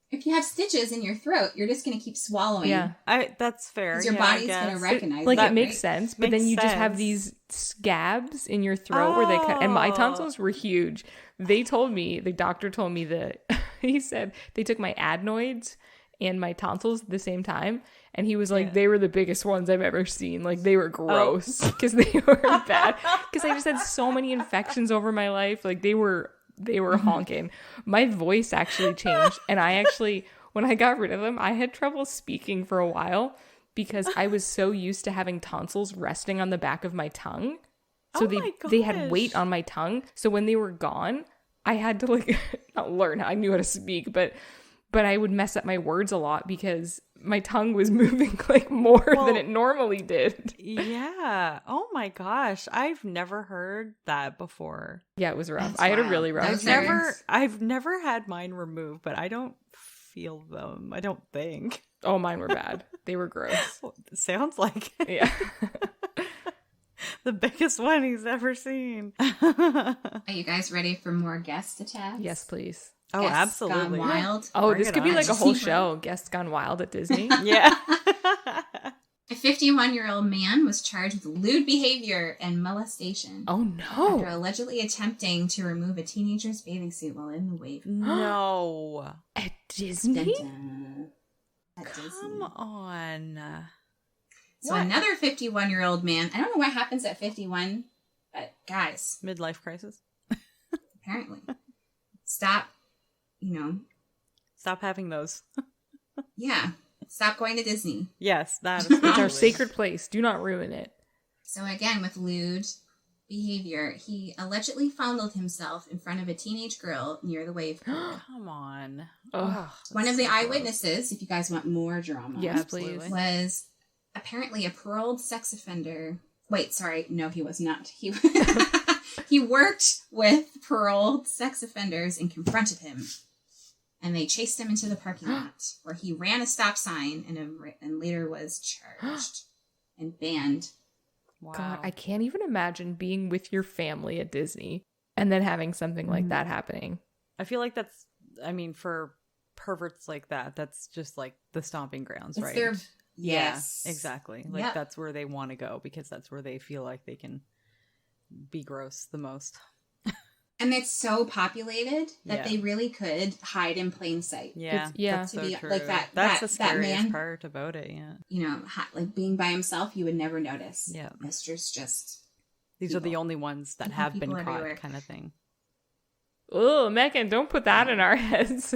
if you have stitches in your throat, you're just going to keep swallowing. Yeah. That's fair. Because your body's going to recognize it that, makes right? sense. But then you just have these scabs in your throat where they cut. And my tonsils were huge. They told me, the doctor told me that, he said they took my adenoids and my tonsils at the same time. And he was like, they were the biggest ones I've ever seen. Like, they were gross because they were bad. Because I just had so many infections over my life. Like, they were honking. My voice actually changed. And when I got rid of them, I had trouble speaking for a while because I was so used to having tonsils resting on the back of my tongue. So they had weight on my tongue. So when they were gone, I had to not learn. I knew how to speak, but I would mess up my words a lot because my tongue was moving more than it normally did. Yeah. Oh my gosh. I've never heard that before. Yeah, it was rough. That's I had a wild. really rough I've never had mine removed, but I don't feel them. I don't think. Oh, mine were bad. They were gross. Sounds like it. Yeah. The biggest one he's ever seen. Are you guys ready for more guest attacks? Yes, please. Oh, Guests absolutely. Gone wild. Oh, Bring this it could be on. like a whole Disney show. Guests Gone Wild at Disney. Yeah. A 51-year-old man was charged with lewd behavior and molestation. Oh, no. After allegedly attempting to remove a teenager's bathing suit while in the wave. No. At Disney? Dun-dun. At Come Disney. on. So another 51-year-old man. I don't know what happens at 51, but guys, Midlife crisis. apparently, stop having those. Yeah, stop going to Disney. Yes, that is It's our sacred place. Do not ruin it. So again, with lewd behavior, he allegedly fondled himself in front of a teenage girl near the wave pool. Come on. Ugh. One of the eyewitnesses, if you guys want more drama, Yes, please. was apparently a paroled sex offender. Wait, sorry. No, he was not. He worked with paroled sex offenders and confronted him. And they chased him into the parking lot where he ran a stop sign and later was charged and banned. Wow. God, I can't even imagine being with your family at Disney and then having something like that happening. I feel like for perverts like that, that's just like the stomping grounds, It's right? Yes. Yeah, exactly. That's where they want to go because that's where they feel like they can be gross the most. And it's so populated that they really could hide in plain sight. Yeah, that's to so be true. like that. That's the that scariest man, part about it. Yeah, like being by himself, you would never notice. Yeah, Mister's just. These are the only ones that have been caught, everywhere. kind of thing. Oh, Megan, don't put that in our heads.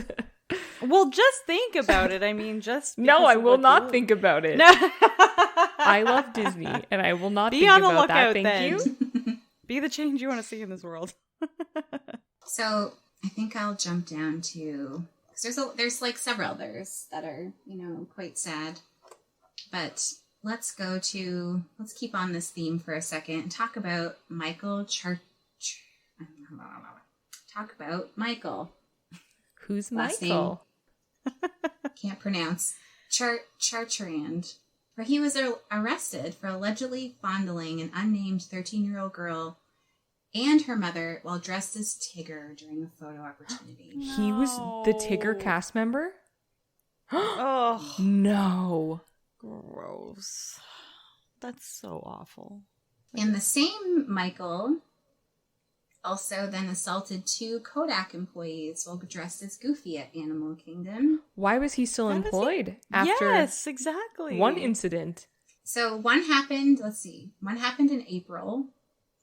Well, just think about it. I mean, just no, I will not think about it. No. I love Disney, and I will not be think on the about lookout. that. Thank you. Be the change you want to see in this world. So I think I'll jump down to because there's like several others that are quite sad, but let's keep on this theme for a second and talk about Michael Talk about Michael. Who's Last Michael? Can't pronounce. Chartrand. Where he was arrested for allegedly fondling an unnamed 13-year-old girl and her mother while dressed as Tigger during a photo opportunity. He was the Tigger cast member? Oh, no. gross. That's so awful. And the same Michael also then assaulted 2 Kodak employees while dressed as Goofy at Animal Kingdom. Why was he still employed after Yes, exactly. one incident? So one happened, let's see, one happened in April.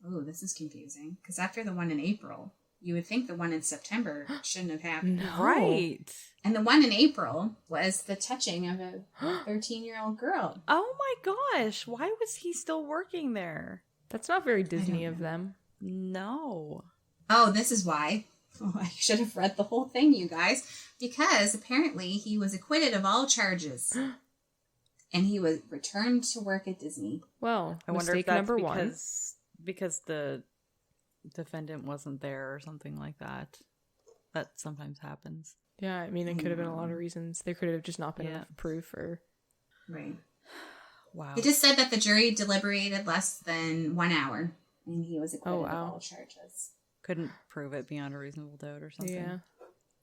Oh, this is confusing. Because after the one in April, you would think the one in September shouldn't have happened. No. Right. And the one in April was the touching of a 13-year-old girl. Oh my gosh. Why was he still working there? That's not very Disney of them. No. Oh, this is why. Oh, I should have read the whole thing, you guys. Because apparently he was acquitted of all charges. And he was returned to work at Disney. Well, I wonder if that's because the defendant wasn't there or something like that. That sometimes happens. Yeah, I mean, it could have been a lot of reasons. There could have just not been enough proof or... Right. Wow. It just said that the jury deliberated less than 1 hour. And he was acquitted of all charges. Couldn't prove it beyond a reasonable doubt or something. Yeah.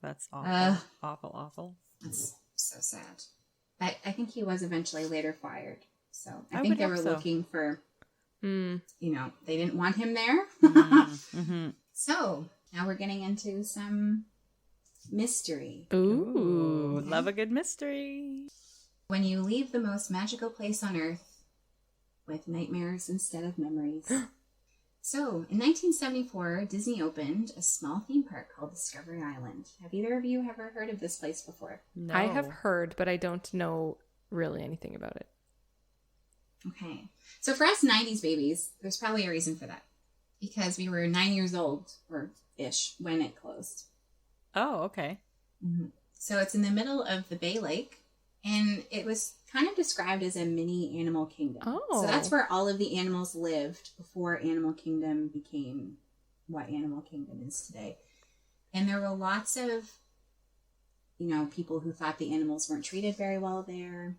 That's awful. Awful. That's so sad. I think he was eventually later fired. So I think they were looking for, you know, they didn't want him there. Mm-hmm. So now we're getting into some mystery. Ooh, love a good mystery. When you leave the most magical place on earth with nightmares instead of memories. So, in 1974, Disney opened a small theme park called Discovery Island. Have either of you ever heard of this place before? No. I have heard, but I don't know really anything about it. Okay. So, for us 90s babies, there's probably a reason for that. Because we were 9 years old, or ish, when it closed. Oh, okay. Mm-hmm. So, it's in the middle of the Bay Lake, and it was kind of described as a mini animal kingdom. Oh. So that's where all of the animals lived before Animal Kingdom became what Animal Kingdom is today. And there were lots of, you know, people who thought the animals weren't treated very well there.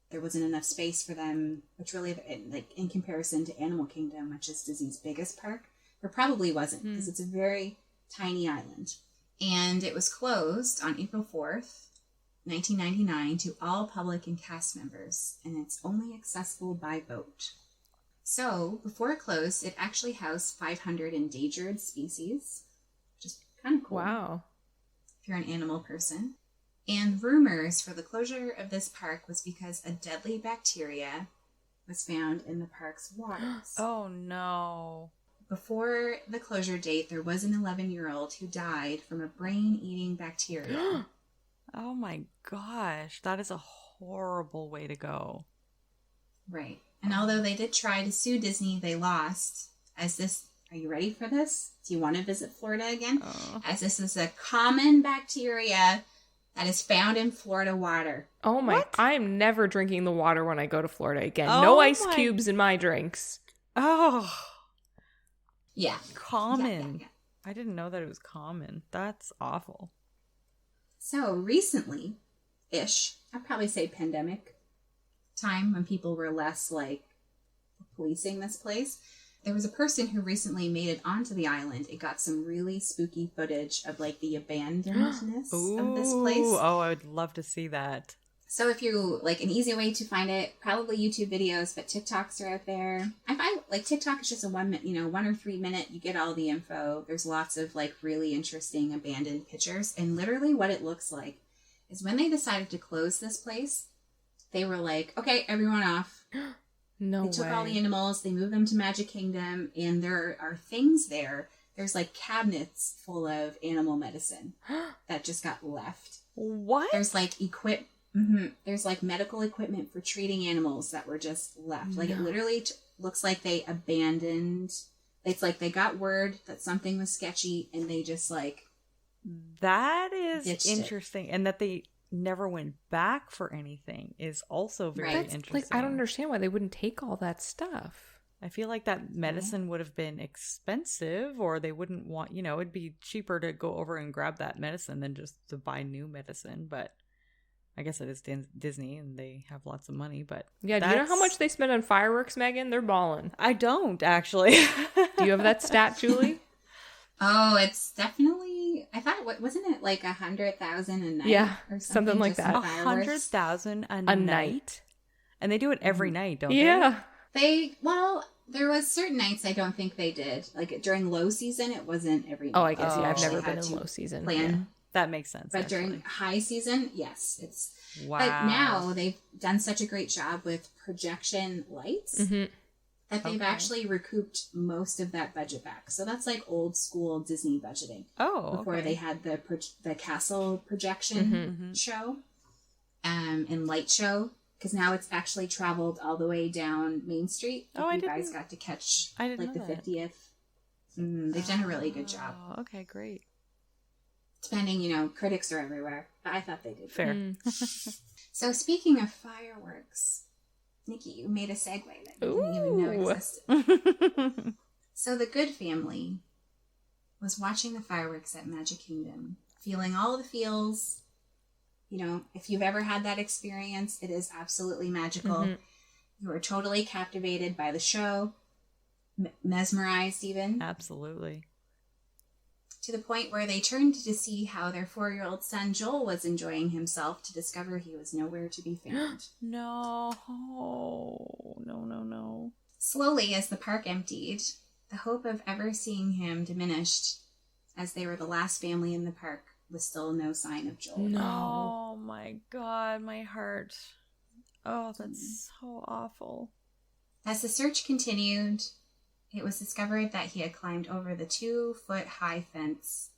There wasn't enough space for them, which really, like, in comparison to Animal Kingdom, which is Disney's biggest park, there probably wasn't, because it's a very tiny island. And it was closed on April 4th, 1999 to all public and cast members, and it's only accessible by boat. So, before it closed, it actually housed 500 endangered species, which is kind of cool. Wow. If you're an animal person. And rumors for the closure of this park was because a deadly bacteria was found in the park's waters. Oh, no. Before the closure date, there was an 11-year-old who died from a brain-eating bacteria. Oh my gosh, that is a horrible way to go. Right. And although they did try to sue Disney, they lost. Are you ready for this? Do you want to visit Florida again? As this is a common bacteria that is found in Florida water. Oh my, what? I'm never drinking the water when I go to Florida again. No ice cubes in my drinks. Oh. Yeah. Common. Yeah. I didn't know that it was common. That's awful. So recently-ish, I'd probably say pandemic time, when people were less, like, policing this place, there was a person who recently made it onto the island. It got some really spooky footage of, like, the abandonedness of this place. Oh, I would love to see that. So if you, like, an easy way to find it, probably YouTube videos, but TikToks are out there. I find, like, TikTok is just a 1 or 3 minute, you get all the info. There's lots of, like, really interesting abandoned pictures. And literally what it looks like is when they decided to close this place, they were like, okay, everyone off. No way. They took all the animals, they moved them to Magic Kingdom, and there are things there. There's, like, cabinets full of animal medicine that just got left. What? There's, like, There's, like, medical equipment for treating animals that were just left. Like, it literally looks like they abandoned. It's like they got word that something was sketchy, and they just, like, that is interesting. And that they never went back for anything is also very interesting. Like, I don't understand why they wouldn't take all that stuff. I feel like that medicine would have been expensive, or they wouldn't want, you know, it'd be cheaper to go over and grab that medicine than just to buy new medicine. But I guess it is Disney and they have lots of money, but yeah, do you know how much they spend on fireworks, Megan? They're balling. I don't, actually. Do you have that stat, Julie? Oh, it's definitely, I thought, wasn't it like 100,000 a night? Yeah, or something like that. 100,000 a night? And they do it every night, don't they? Yeah. There was certain nights I don't think they did. Like during low season, it wasn't every night. Oh, I guess, yeah, I've never been in low season. Plan That makes sense. But during high season, yes, it's... Wow. But now they've done such a great job with projection lights that they've actually recouped most of that budget back. So that's like old school Disney budgeting. Oh, before they had the castle projection show and light show, because now it's actually traveled all the way down Main Street. You guys got to catch like the 50th. They've done a really good job. Okay, great. Depending, critics are everywhere. But I thought they did. Fair. So speaking of fireworks, Nikki, you made a segue that you didn't even know existed. So the Good family was watching the fireworks at Magic Kingdom, feeling all the feels. If you've ever had that experience, it is absolutely magical. You are totally captivated by the show, mesmerized even. Absolutely. To the point where they turned to see how their 4-year-old son Joel was enjoying himself to discover he was nowhere to be found. No. Slowly, as the park emptied, the hope of ever seeing him diminished, as they were the last family in the park with still no sign of Joel. No. Oh my God, my heart. Oh, that's so awful. As the search continued, it was discovered that he had climbed over the 2-foot-high fence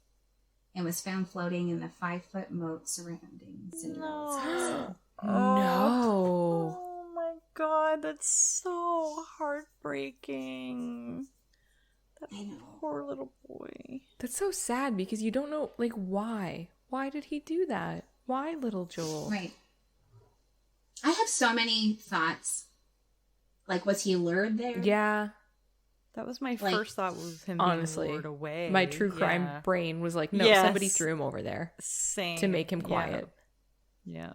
and was found floating in the 5-foot moat surrounding Cinderella's house. No. Oh my God, that's so heartbreaking. That poor little boy. That's so sad because you don't know, why? Why did he do that? Why little Joel? Right. I have so many thoughts. Was he lured there? Yeah. That was my first thought, was him honestly, being lured away. My true crime brain was like, no, somebody threw him over there. Same. To make him quiet. Yeah.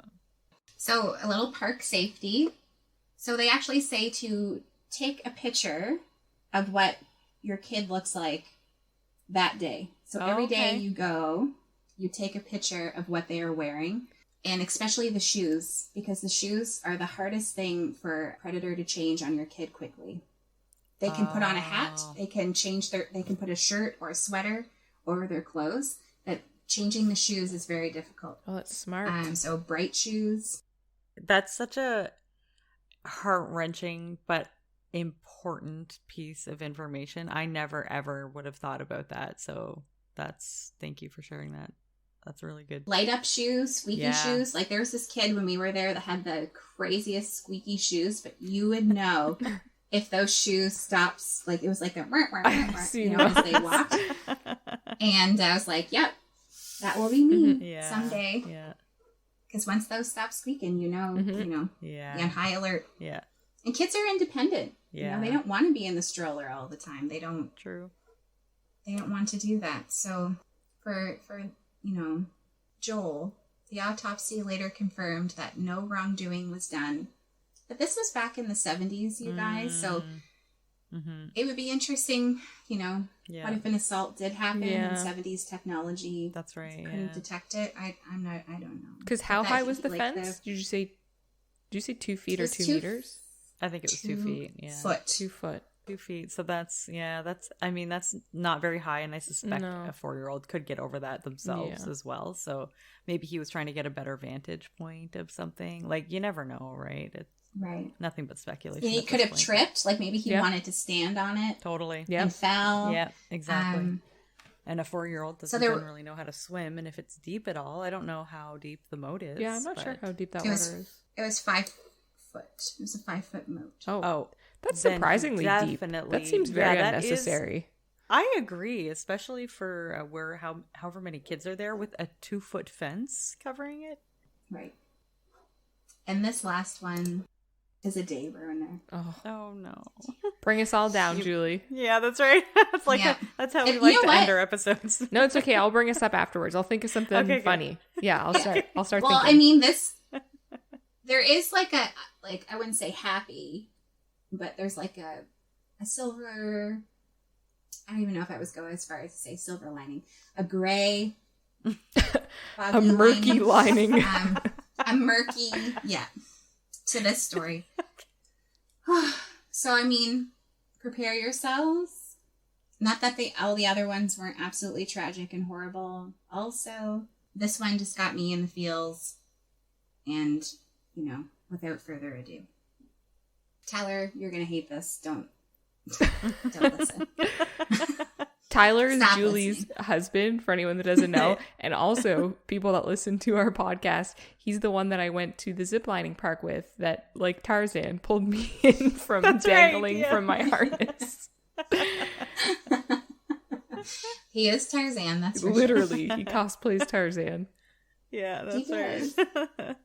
So, a little park safety. So, they actually say to take a picture of what your kid looks like that day. So, every day you go, you take a picture of what they are wearing. And especially the shoes, because the shoes are the hardest thing for a predator to change on your kid quickly. They can put on a hat, they can put a shirt or a sweater over their clothes, but changing the shoes is very difficult. Oh, that's smart. So bright shoes. That's such a heart-wrenching but important piece of information. I never ever would have thought about that. So thank you for sharing that. That's really good. Light up shoes, squeaky shoes. There was this kid when we were there that had the craziest squeaky shoes, but you would know if those shoes stops, it was like a as they walked. And I was like, yep, that will be me someday. Yeah. Because once those stop squeaking, you're on high alert. Yeah. And kids are independent. Yeah. They don't want to be in the stroller all the time. They don't. True. They don't want to do that. So for Joel, the autopsy later confirmed that no wrongdoing was done. But this was back in the 70s, you guys. So it would be interesting, what if an assault did happen in 70s technology? That's right. Couldn't detect it. I don't know. Because how high was the fence? Did you say 2 feet or 2 meters? I think it was 2 feet. Yeah. 2 foot. 2 feet. So that's not very high. And I suspect a 4-year-old could get over that themselves as well. So maybe he was trying to get a better vantage point of something. You never know, right? It's nothing but speculation. He could have tripped. Maybe he wanted to stand on it. Totally. And fell. Yeah, exactly. And a 4-year-old doesn't generally know how to swim. And if it's deep at all, I don't know how deep the moat is. Yeah, I'm not sure how deep that water is. It was 5 foot. It was a 5-foot moat. Oh. That's surprisingly deep. That seems very unnecessary. I agree, especially for however many kids are there with a 2-foot fence covering it. Right. And this last one is a day ruiner. Oh no. Bring us all down, Julie. Yeah, that's right. It's that's how we like to end our episodes. No, it's okay. I'll bring us up afterwards. I'll think of something funny. Good. Yeah, I'll start well, thinking. There is I wouldn't say happy, but there's a silver, I don't even know if I was going as far as to say silver lining. A gray. A murky lining. A murky, to this story. So, prepare yourselves. Not that all the other ones weren't absolutely tragic and horrible. Also, this one just got me in the feels. And, without further ado. Tyler, you're going to hate this. Don't listen. Tyler is Julie's husband, for anyone that doesn't know. And also, people that listen to our podcast, he's the one that I went to the ziplining park with that, like Tarzan, pulled me in from dangling from my harness. He is Tarzan, that's for Literally, sure. he cosplays Tarzan. Yeah, that's right.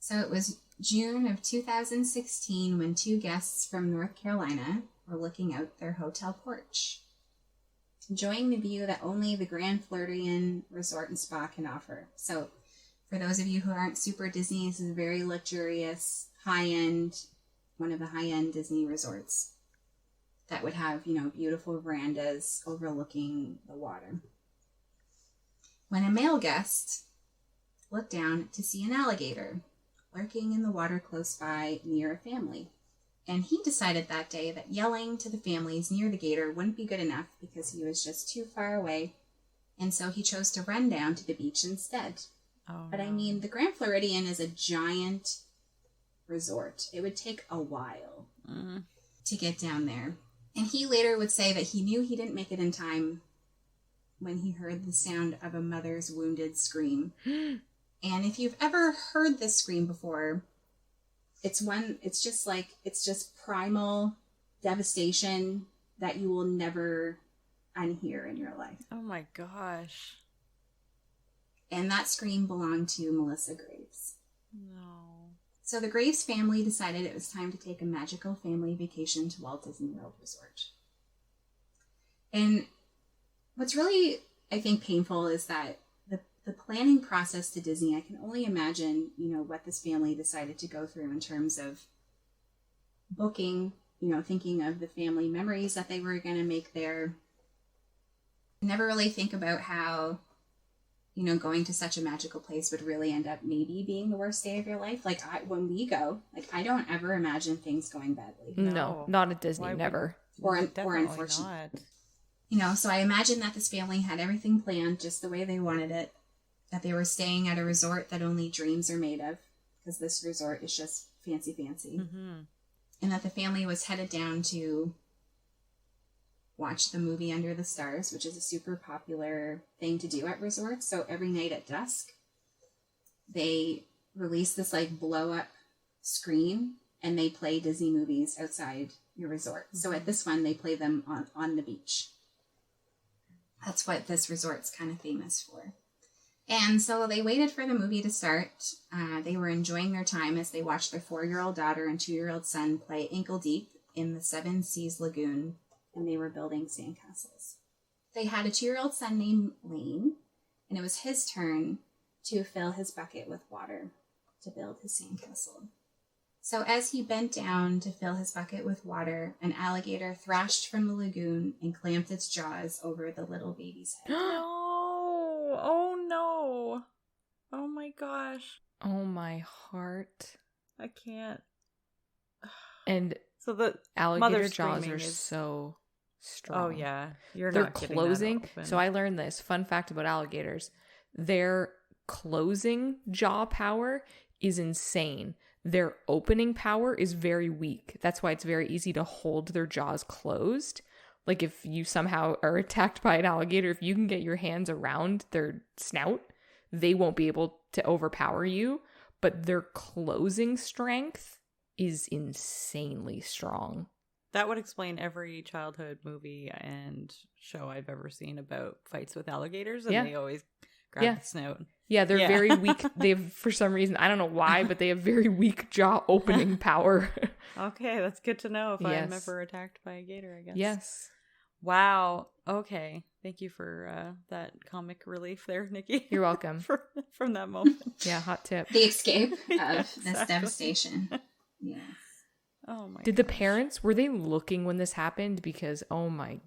So it was June of 2016 when 2 guests from North Carolina were looking out their hotel porch, enjoying the view that only the Grand Floridian Resort and Spa can offer. So for those of you who aren't super Disney, this is a very luxurious, high-end, one of the high-end Disney resorts that would have, beautiful verandas overlooking the water. When a male guest looked down to see an alligator lurking in the water close by near a family. And he decided that day that yelling to the families near the gator wouldn't be good enough because he was just too far away. And so he chose to run down to the beach instead. Oh, but no. I mean, the Grand Floridian is a giant resort. It would take a while to get down there. And he later would say that he knew he didn't make it in time when he heard the sound of a mother's wounded scream. And if you've ever heard this scream before, it's just primal devastation that you will never unhear in your life. Oh my gosh. And that scream belonged to Melissa Graves. No. So the Graves family decided it was time to take a magical family vacation to Walt Disney World Resort. And what's really, I think, painful is that the planning process to Disney, I can only imagine, what this family decided to go through in terms of booking, thinking of the family memories that they were going to make there. Never really think about how, going to such a magical place would really end up maybe being the worst day of your life. Like, when we go, I don't ever imagine things going badly. No, not at Disney, never. Or unfortunately. So I imagine that this family had everything planned just the way they wanted it. That they were staying at a resort that only dreams are made of, because this resort is just fancy. Mm-hmm. And that the family was headed down to watch the movie Under the Stars, which is a super popular thing to do at resorts. So every night at dusk, they release this blow up screen and they play Disney movies outside your resort. Mm-hmm. So at this one, they play them on the beach. That's what this resort's kind of famous for. And so they waited for the movie to start. They were enjoying their time as they watched their 4-year-old daughter and 2-year-old son play ankle deep in the 7 Seas Lagoon, and they were building sandcastles. They had a 2-year-old son named Lane, and it was his turn to fill his bucket with water to build his sandcastle. So as he bent down to fill his bucket with water, an alligator thrashed from the lagoon and clamped its jaws over the little baby's head. Oh no. Oh my gosh. Oh my heart. I can't. And so the alligator jaws are so strong. Oh yeah. They're not closing. So I learned this fun fact about alligators. Their closing jaw power is insane. Their opening power is very weak. That's why it's very easy to hold their jaws closed. Like if you somehow are attacked by an alligator, if you can get your hands around their snout, they won't be able to overpower you. But their closing strength is insanely strong. That would explain every childhood movie and show I've ever seen about fights with alligators. And they always grab the snout. Yeah, they're very weak. They have, for some reason, I don't know why, but they have very weak jaw opening power. Okay, that's good to know if I'm ever attacked by a gator, I guess. Yes. Wow. Okay. Thank you for that comic relief there, Nikki. You're welcome. From that moment. Yeah, hot tip. The escape of this devastation. Yes. Oh my Did the parents, were they looking when this happened? Because, oh my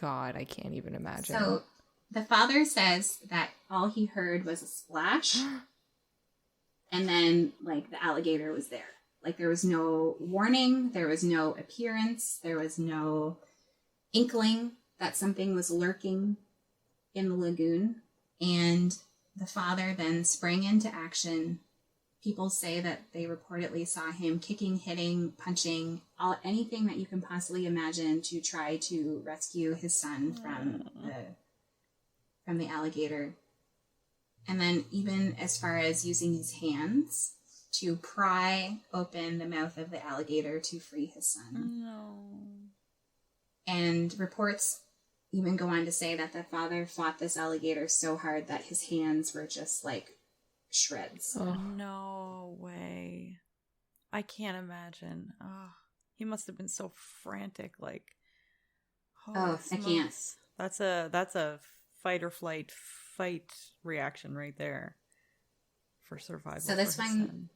God, I can't even imagine. So the father says that all he heard was a splash. And then, the alligator was there. There was no warning. There was no appearance. There was no inkling that something was lurking in the lagoon. And the father then sprang into action. People say that they reportedly saw him kicking, hitting, punching, anything that you can possibly imagine to try to rescue his son from the alligator. And then even as far as using his hands to pry open the mouth of the alligator to free his son. No. And reports even go on to say that the father fought this alligator so hard that his hands were just like shreds. Oh, no way. I can't imagine. Oh, he must have been so frantic. Like, I can't. That's a fight or fight reaction right there for survival. So this one,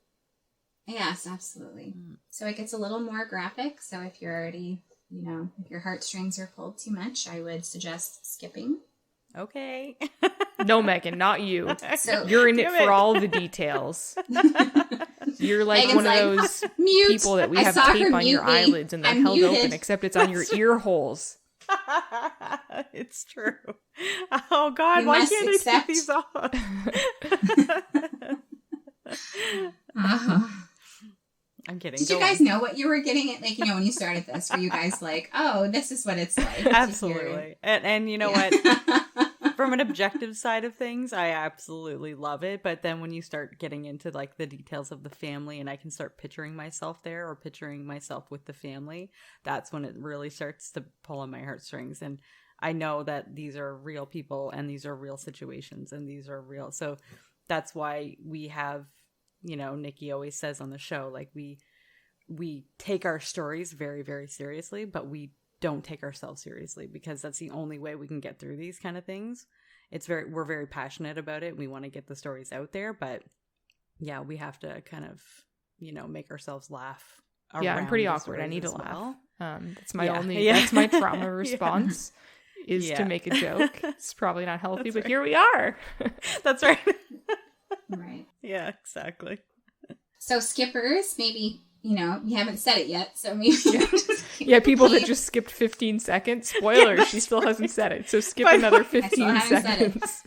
yes, absolutely. So it gets a little more graphic. So if you're already, if your heartstrings are pulled too much, I would suggest skipping. Okay. No, Megan, not you. So, you're in it for all the details. You're like Megan's one of those people that we have tape on your eyelids and they're held open, except it's on your ear holes. It's true. Oh God, why can't I take these off? I'm kidding. Did you guys know what you were getting at? Like, when you started this, were you guys like, oh, this is what it's like? Absolutely. And you know what? From an objective side of things, I absolutely love it. But then when you start getting into like the details of the family and I can start picturing myself there or picturing myself with the family, that's when it really starts to pull on my heartstrings. And I know that these are real people and these are real situations and these are real. So that's why we have, Nikki always says on the show, like we take our stories very, very seriously, but we don't take ourselves seriously because that's the only way we can get through these kind of things. We're very passionate about it. We want to get the stories out there, but yeah, we have to kind of, make ourselves laugh. Yeah, I'm pretty awkward. I need to laugh. That's my that's my trauma response is to make a joke. It's probably not healthy, but here we are. That's right. Right. Yeah, exactly. So skippers, maybe, you haven't said it yet. So maybe. Yeah, people that just skipped 15 seconds. Spoilers, she still hasn't said it. So skip another 15 seconds.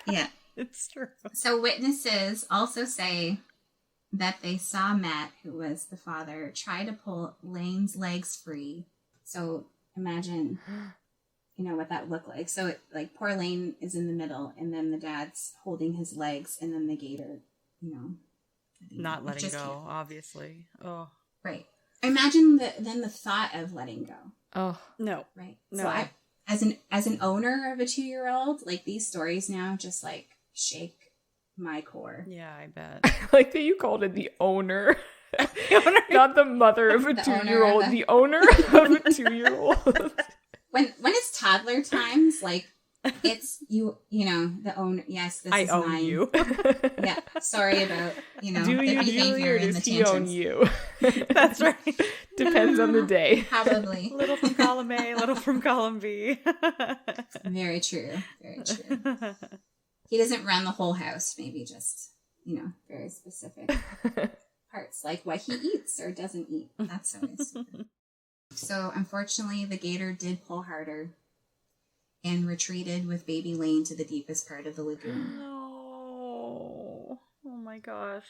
Yeah. It's true. So witnesses also say that they saw Matt, who was the father, try to pull Lane's legs free. So imagine, what that looked like. So poor Lane is in the middle and then the dad's holding his legs and then the gator, not letting go, obviously. Oh, right. Imagine the thought of letting go. Oh no, right. No. So I, as an owner of a 2-year-old, like these stories now just like shake my core. Yeah, I bet. Like that you called it the owner, not the mother of a 2-year-old. The owner of a 2-year-old. When it's toddler times, like. It's the owner. Yes, this is own mine. You. Yeah, sorry about do you, Julie, or does he own you? That's right. Depends on the day. Probably. Little from column A, little from column B. Very true. Very true. He doesn't run the whole house. Maybe just very specific parts, like what he eats or doesn't eat. That's always super. So unfortunately, the gator did pull harder. And retreated with baby Lane to the deepest part of the lagoon. No. Oh my gosh.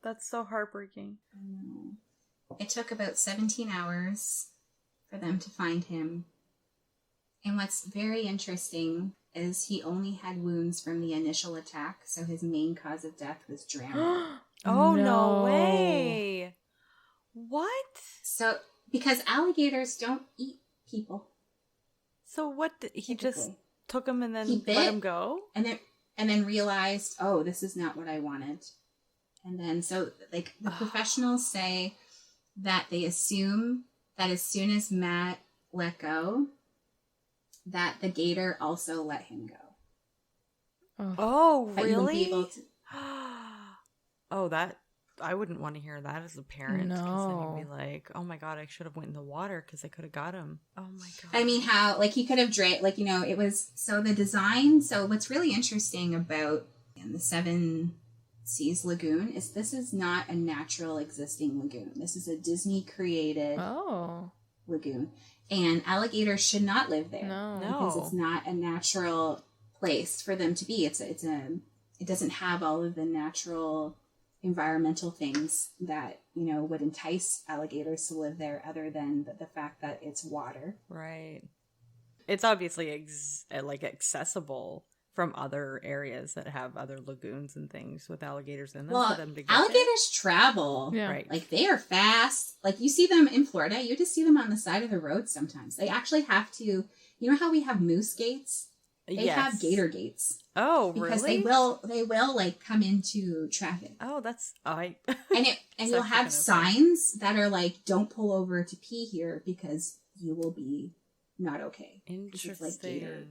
That's so heartbreaking. I know. It took about 17 hours for them to find him. And what's very interesting is he only had wounds from the initial attack, so his main cause of death was drowning. Oh, no way. What? So, because alligators don't eat people. So what? He just took him and then let him go? And then realized, oh, this is not what I wanted. And then, so, the professionals say that they assume that as soon as Matt let go, that the gator also let him go. Oh, really? Oh, that... I wouldn't want to hear that as a parent. No. Because then you'd be like, oh my God, I should have went in the water because I could have got him. Oh my God. I mean, how, he could have it was, so the design, so what's really interesting about the Seven Seas Lagoon is this is not a natural existing lagoon. This is a Disney created lagoon. And alligators should not live there. No. Because it's not a natural place for them to be. It doesn't have all of the natural environmental things that, would entice alligators to live there, other than the fact that it's water. Right. It's obviously accessible from other areas that have other lagoons and things with alligators in them. Well, for them to get alligators travel. Yeah. Right. Like, they are fast. Like, you see them in Florida, you just see them on the side of the road sometimes. They actually have to, you know how we have moose gates? They have gator gates. Oh, because really? they will like come into traffic. Oh, that's and you'll have signs that are like, don't pull over to pee here because you will be not okay. Interesting. It's like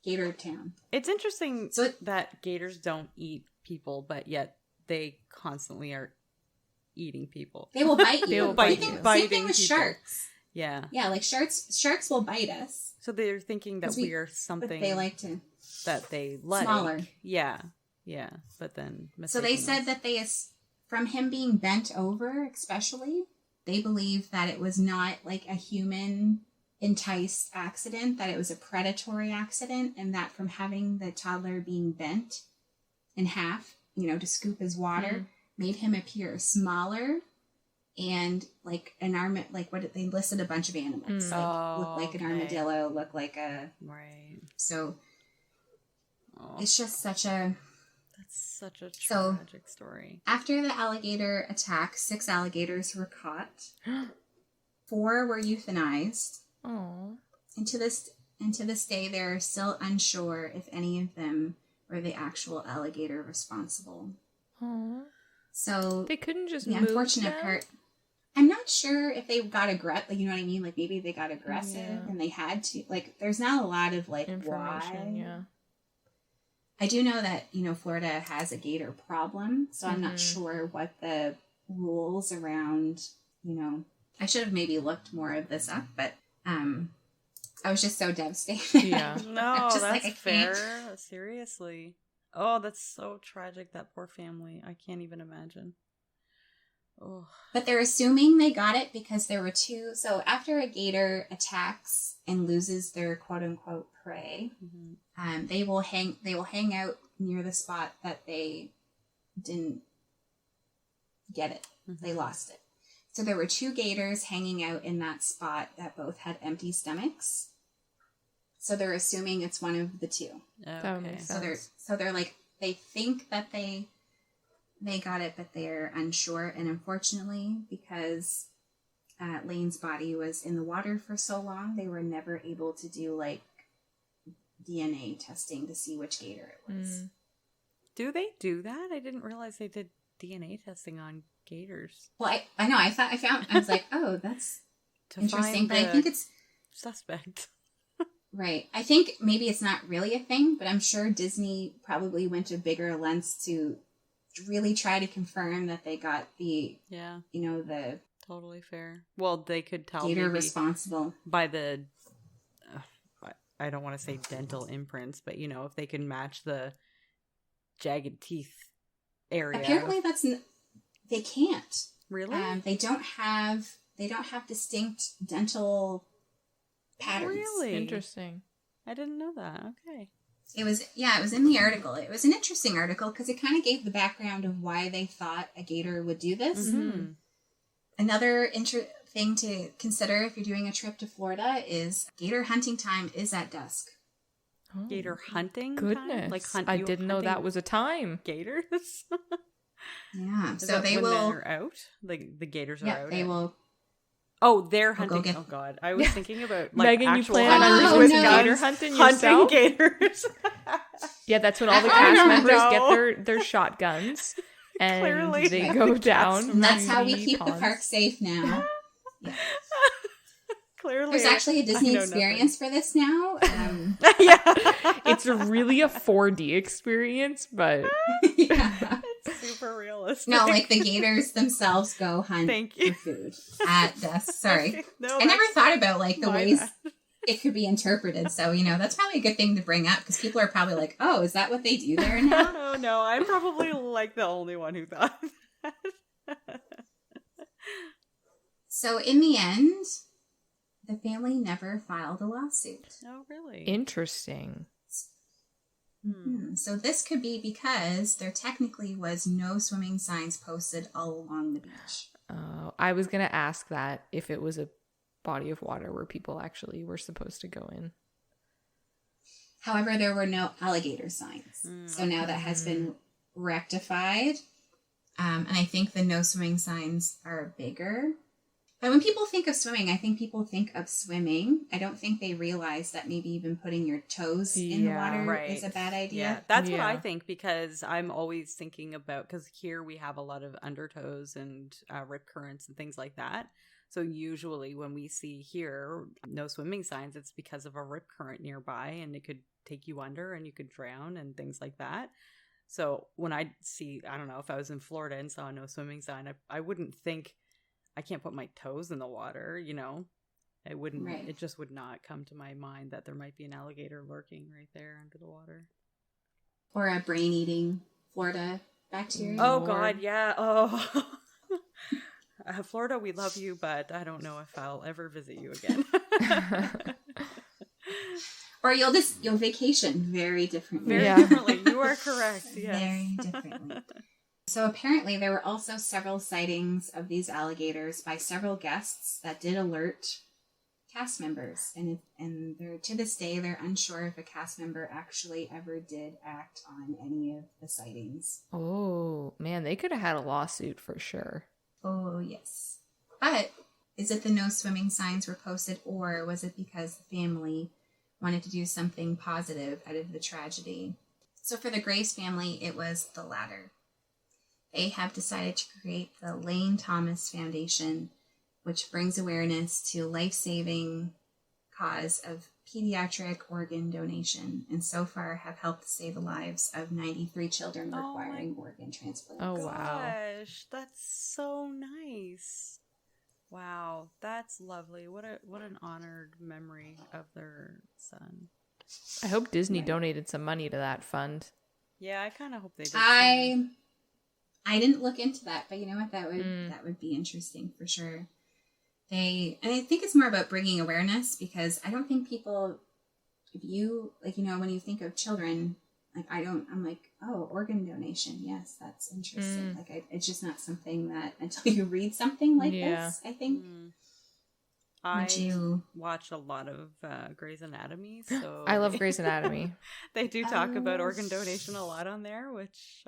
gator town. It's interesting that gators don't eat people, but yet they constantly are eating people. They will bite you. They will bite you. Same thing with sharks. Yeah. Yeah, like sharks will bite us. So they're thinking that we are something but they like to that they like. Smaller. Yeah. Yeah. But then so they said that from him being bent over, especially, they believe that it was not like a human enticed accident, that it was a predatory accident, and that from having the toddler being bent in half, to scoop his water, made him appear smaller. And like an they listed a bunch of animals. Look like an armadillo, look like a... Right. So it's just such a... That's such a tragic story. After the alligator attack, 6 alligators were caught. 4 were euthanized. Oh. And to this day, they're still unsure if any of them were the actual alligator responsible. Oh. So they couldn't just the move unfortunate them? part. I'm not sure if they got aggressive. Like, you know what I mean? Like, maybe they got aggressive and they had to. Like, there's not a lot of like information. why. Yeah. I do know that Florida has a gator problem, so I'm not sure what the rules around. I should have maybe looked more of this up, but I was just so devastated. Yeah. No, that's fair. Seriously. Oh, that's so tragic, that poor family. I can't even imagine. Oh. But they're assuming they got it because there were 2. So after a gator attacks and loses their quote-unquote prey, they will hang out near the spot that they didn't get it. They lost it. So there were 2 gators hanging out in that spot that both had empty stomachs. So they're assuming it's one of the 2. Okay. So they're like, they think that they got it, but they're unsure. And unfortunately, because Lane's body was in the water for so long, they were never able to do like DNA testing to see which gator it was. Do they do that? I didn't realize they did DNA testing on gators. Well, I know. I was like, oh, that's interesting. But I think it's suspect. Right. I think maybe it's not really a thing, but I'm sure Disney probably went to bigger lengths to really try to confirm that they got the, the... Totally fair. Well, they could tell gator responsible. By the, I don't want to say dental imprints, but, if they can match the jagged teeth area. Apparently they can't. Really? They don't have distinct dental patterns. Really? Interesting. I didn't know that. Okay. It was in the article. It was an interesting article because it kind of gave the background of why they thought a gator would do this. Mm-hmm. Another thing to consider if you're doing a trip to Florida is gator hunting time is at dusk. Oh, gator hunting? Goodness. Time? I didn't know that was a time. Gators? Yeah. Is so they will... They're out? Like the gators are out? Yeah, they will... Oh, they're hunting. Oh, God. I was thinking about Megan, you plan on gator hunting yourself? Gators. Yeah, that's when all the cast members get their shotguns and Clearly. they go down. And that's how we keep the park safe now. Yeah. Clearly. There's actually a Disney experience for this now. Yeah. It's really a 4D experience, but... Yeah. It's super realistic. No, like the gators themselves go hunt for food at dusk. Sorry. No, I never thought about like the ways bad. It could be interpreted. So, that's probably a good thing to bring up because people are probably like, oh, is that what they do there now? Oh, no. I'm probably like the only one who thought that. So in the end, the family never filed a lawsuit. Oh, really? Interesting. So this could be because there technically was no swimming signs posted all along the beach. I was going to ask that if it was a body of water where people actually were supposed to go in. However, there were no alligator signs. So now that has been rectified. And I think the no swimming signs are bigger. But when people think of swimming, I think people think of swimming. I don't think they realize that maybe even putting your toes in the water is a bad idea. Yeah, that's what I think, because I'm always thinking about, because here we have a lot of undertows and rip currents and things like that. So usually when we see here no swimming signs, it's because of a rip current nearby and it could take you under and you could drown and things like that. So when I see, I don't know, if I was in Florida and saw no swimming sign, I wouldn't think, I can't put my toes in the water, you know? It wouldn't, it just would not come to my mind that there might be an alligator lurking right there under the water. Or a brain-eating Florida bacteria. Oh, God, yeah. Oh, Florida, we love you, but I don't know if I'll ever visit you again. Or you'll vacation very differently. Very differently. You are correct. Yes. Very differently. So apparently there were also several sightings of these alligators by several guests that did alert cast members. And they're, to this day, they're unsure if a cast member actually ever did act on any of the sightings. Oh, man, they could have had a lawsuit for sure. Oh, yes. But is it the no swimming signs were posted, or was it because the family wanted to do something positive out of the tragedy? So for the Grace family, it was the latter. They have decided to create the Lane Thomas Foundation, which brings awareness to life-saving cause of pediatric organ donation, and so far have helped save the lives of 93 children requiring organ transplant. Oh, wow. Gosh, that's so nice. Wow, that's lovely. What an honored memory of their son. I hope Disney donated some money to that fund. Yeah, I kind of hope they did. I didn't look into that, but you know what? That would be interesting for sure. And I think it's more about bringing awareness, because I don't think people, if you, like, you know, when you think of children, like, I'm like, oh, organ donation. Yes, that's interesting. Like, it's just not something that, until you read something like this, I think. I watch a lot of Grey's Anatomy, so I love Grey's Anatomy. They do talk about organ donation a lot on there, which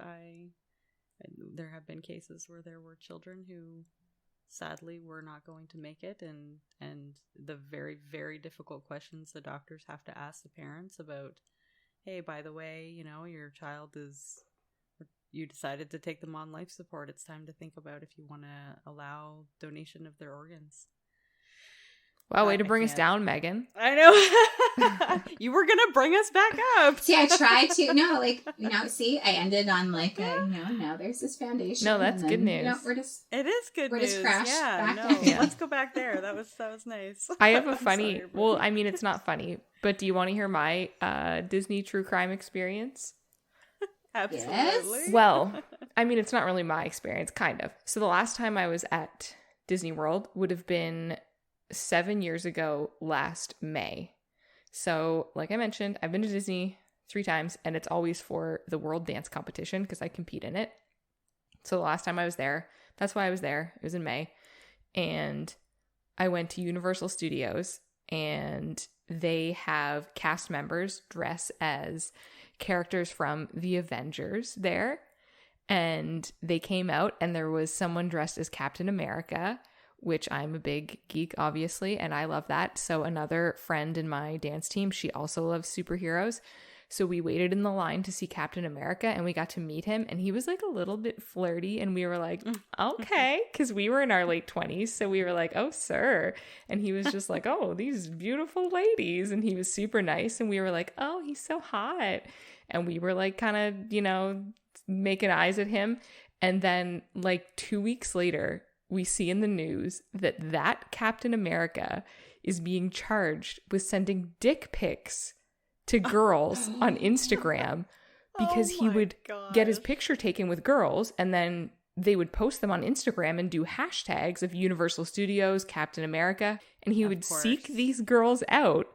there have been cases where there were children who sadly were not going to make it, and the very, very difficult questions the doctors have to ask the parents about, hey, by the way, you know, your child you decided to take them on life support. It's time to think about if you want to allow donation of their organs. Wow, way to bring us down, Megan. I know. You were going to bring us back up. See, I tried to. No, like, you know, see, I ended on like now there's this foundation. No, that's good news. You know, it is good news. We're just crashed back down. Let's go back there. That was nice. I have a funny, well, I mean, it's not funny, but do you want to hear my Disney true crime experience? Absolutely. Yes. Well, I mean, it's not really my experience, kind of. So the last time I was at Disney World would have been 7 years ago last May. So like I mentioned, I've been to Disney 3 times, and it's always for the World Dance Competition because I compete in it. So the last time I was there, that's why I was there. It was in May. And I went to Universal Studios, and they have cast members dress as characters from the Avengers there. And they came out, and there was someone dressed as Captain America, which I'm a big geek, obviously, and I love that. So another friend in my dance team, she also loves superheroes. So we waited in the line to see Captain America, and we got to meet him, and he was like a little bit flirty, and we were like, okay, because we were in our late 20s, so we were like, oh, sir. And he was just like, oh, these beautiful ladies, and he was super nice, and we were like, oh, he's so hot. And we were like kind of, you know, making eyes at him. And then like 2 weeks later, we see in the news that Captain America is being charged with sending dick pics to girls on Instagram because he would get his picture taken with girls, and then they would post them on Instagram and do hashtags of Universal Studios, Captain America, and he would seek these girls out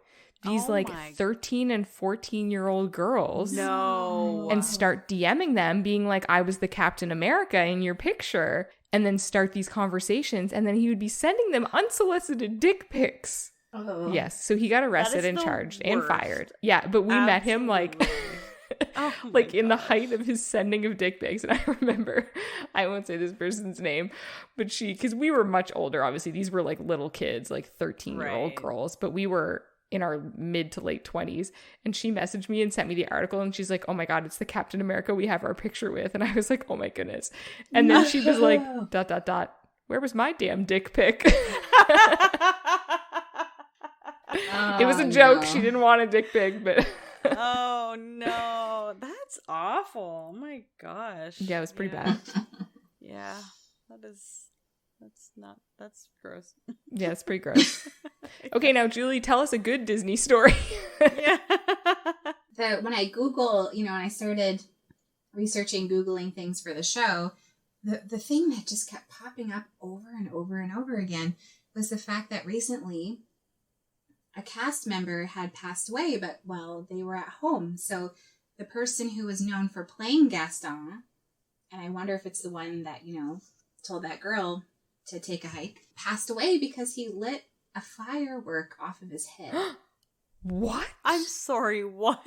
these 13 and 14-year-old girls. No. And start DMing them being like, I was the Captain America in your picture. And then start these conversations. And then he would be sending them unsolicited dick pics. Oh. Yes. So he got arrested and charged and fired. Yeah. But we met him in the height of his sending of dick pics. And I remember, I won't say this person's name, but because we were much older, obviously. These were little kids, 13-year-old girls. But we were in our mid to late 20s, and she messaged me and sent me the article, and she's like, oh my god, it's the Captain America we have our picture with. And I was like, oh my goodness. And then she was like, ... where was my damn dick pic? It was a joke. No. She didn't want a dick pic, but oh no, that's awful. Oh my gosh. Yeah, it was pretty bad. Yeah, that's gross. Yeah, it's pretty gross. Okay, now Julie, tell us a good Disney story. Yeah. When I Google, when I started researching, Googling things for the show, the thing that just kept popping up over and over and over again was the fact that recently a cast member had passed away, but they were at home. So the person who was known for playing Gaston, and I wonder if it's the one that, told that girl to take a hike, passed away because he lit a firework off of his head. What? I'm sorry, what?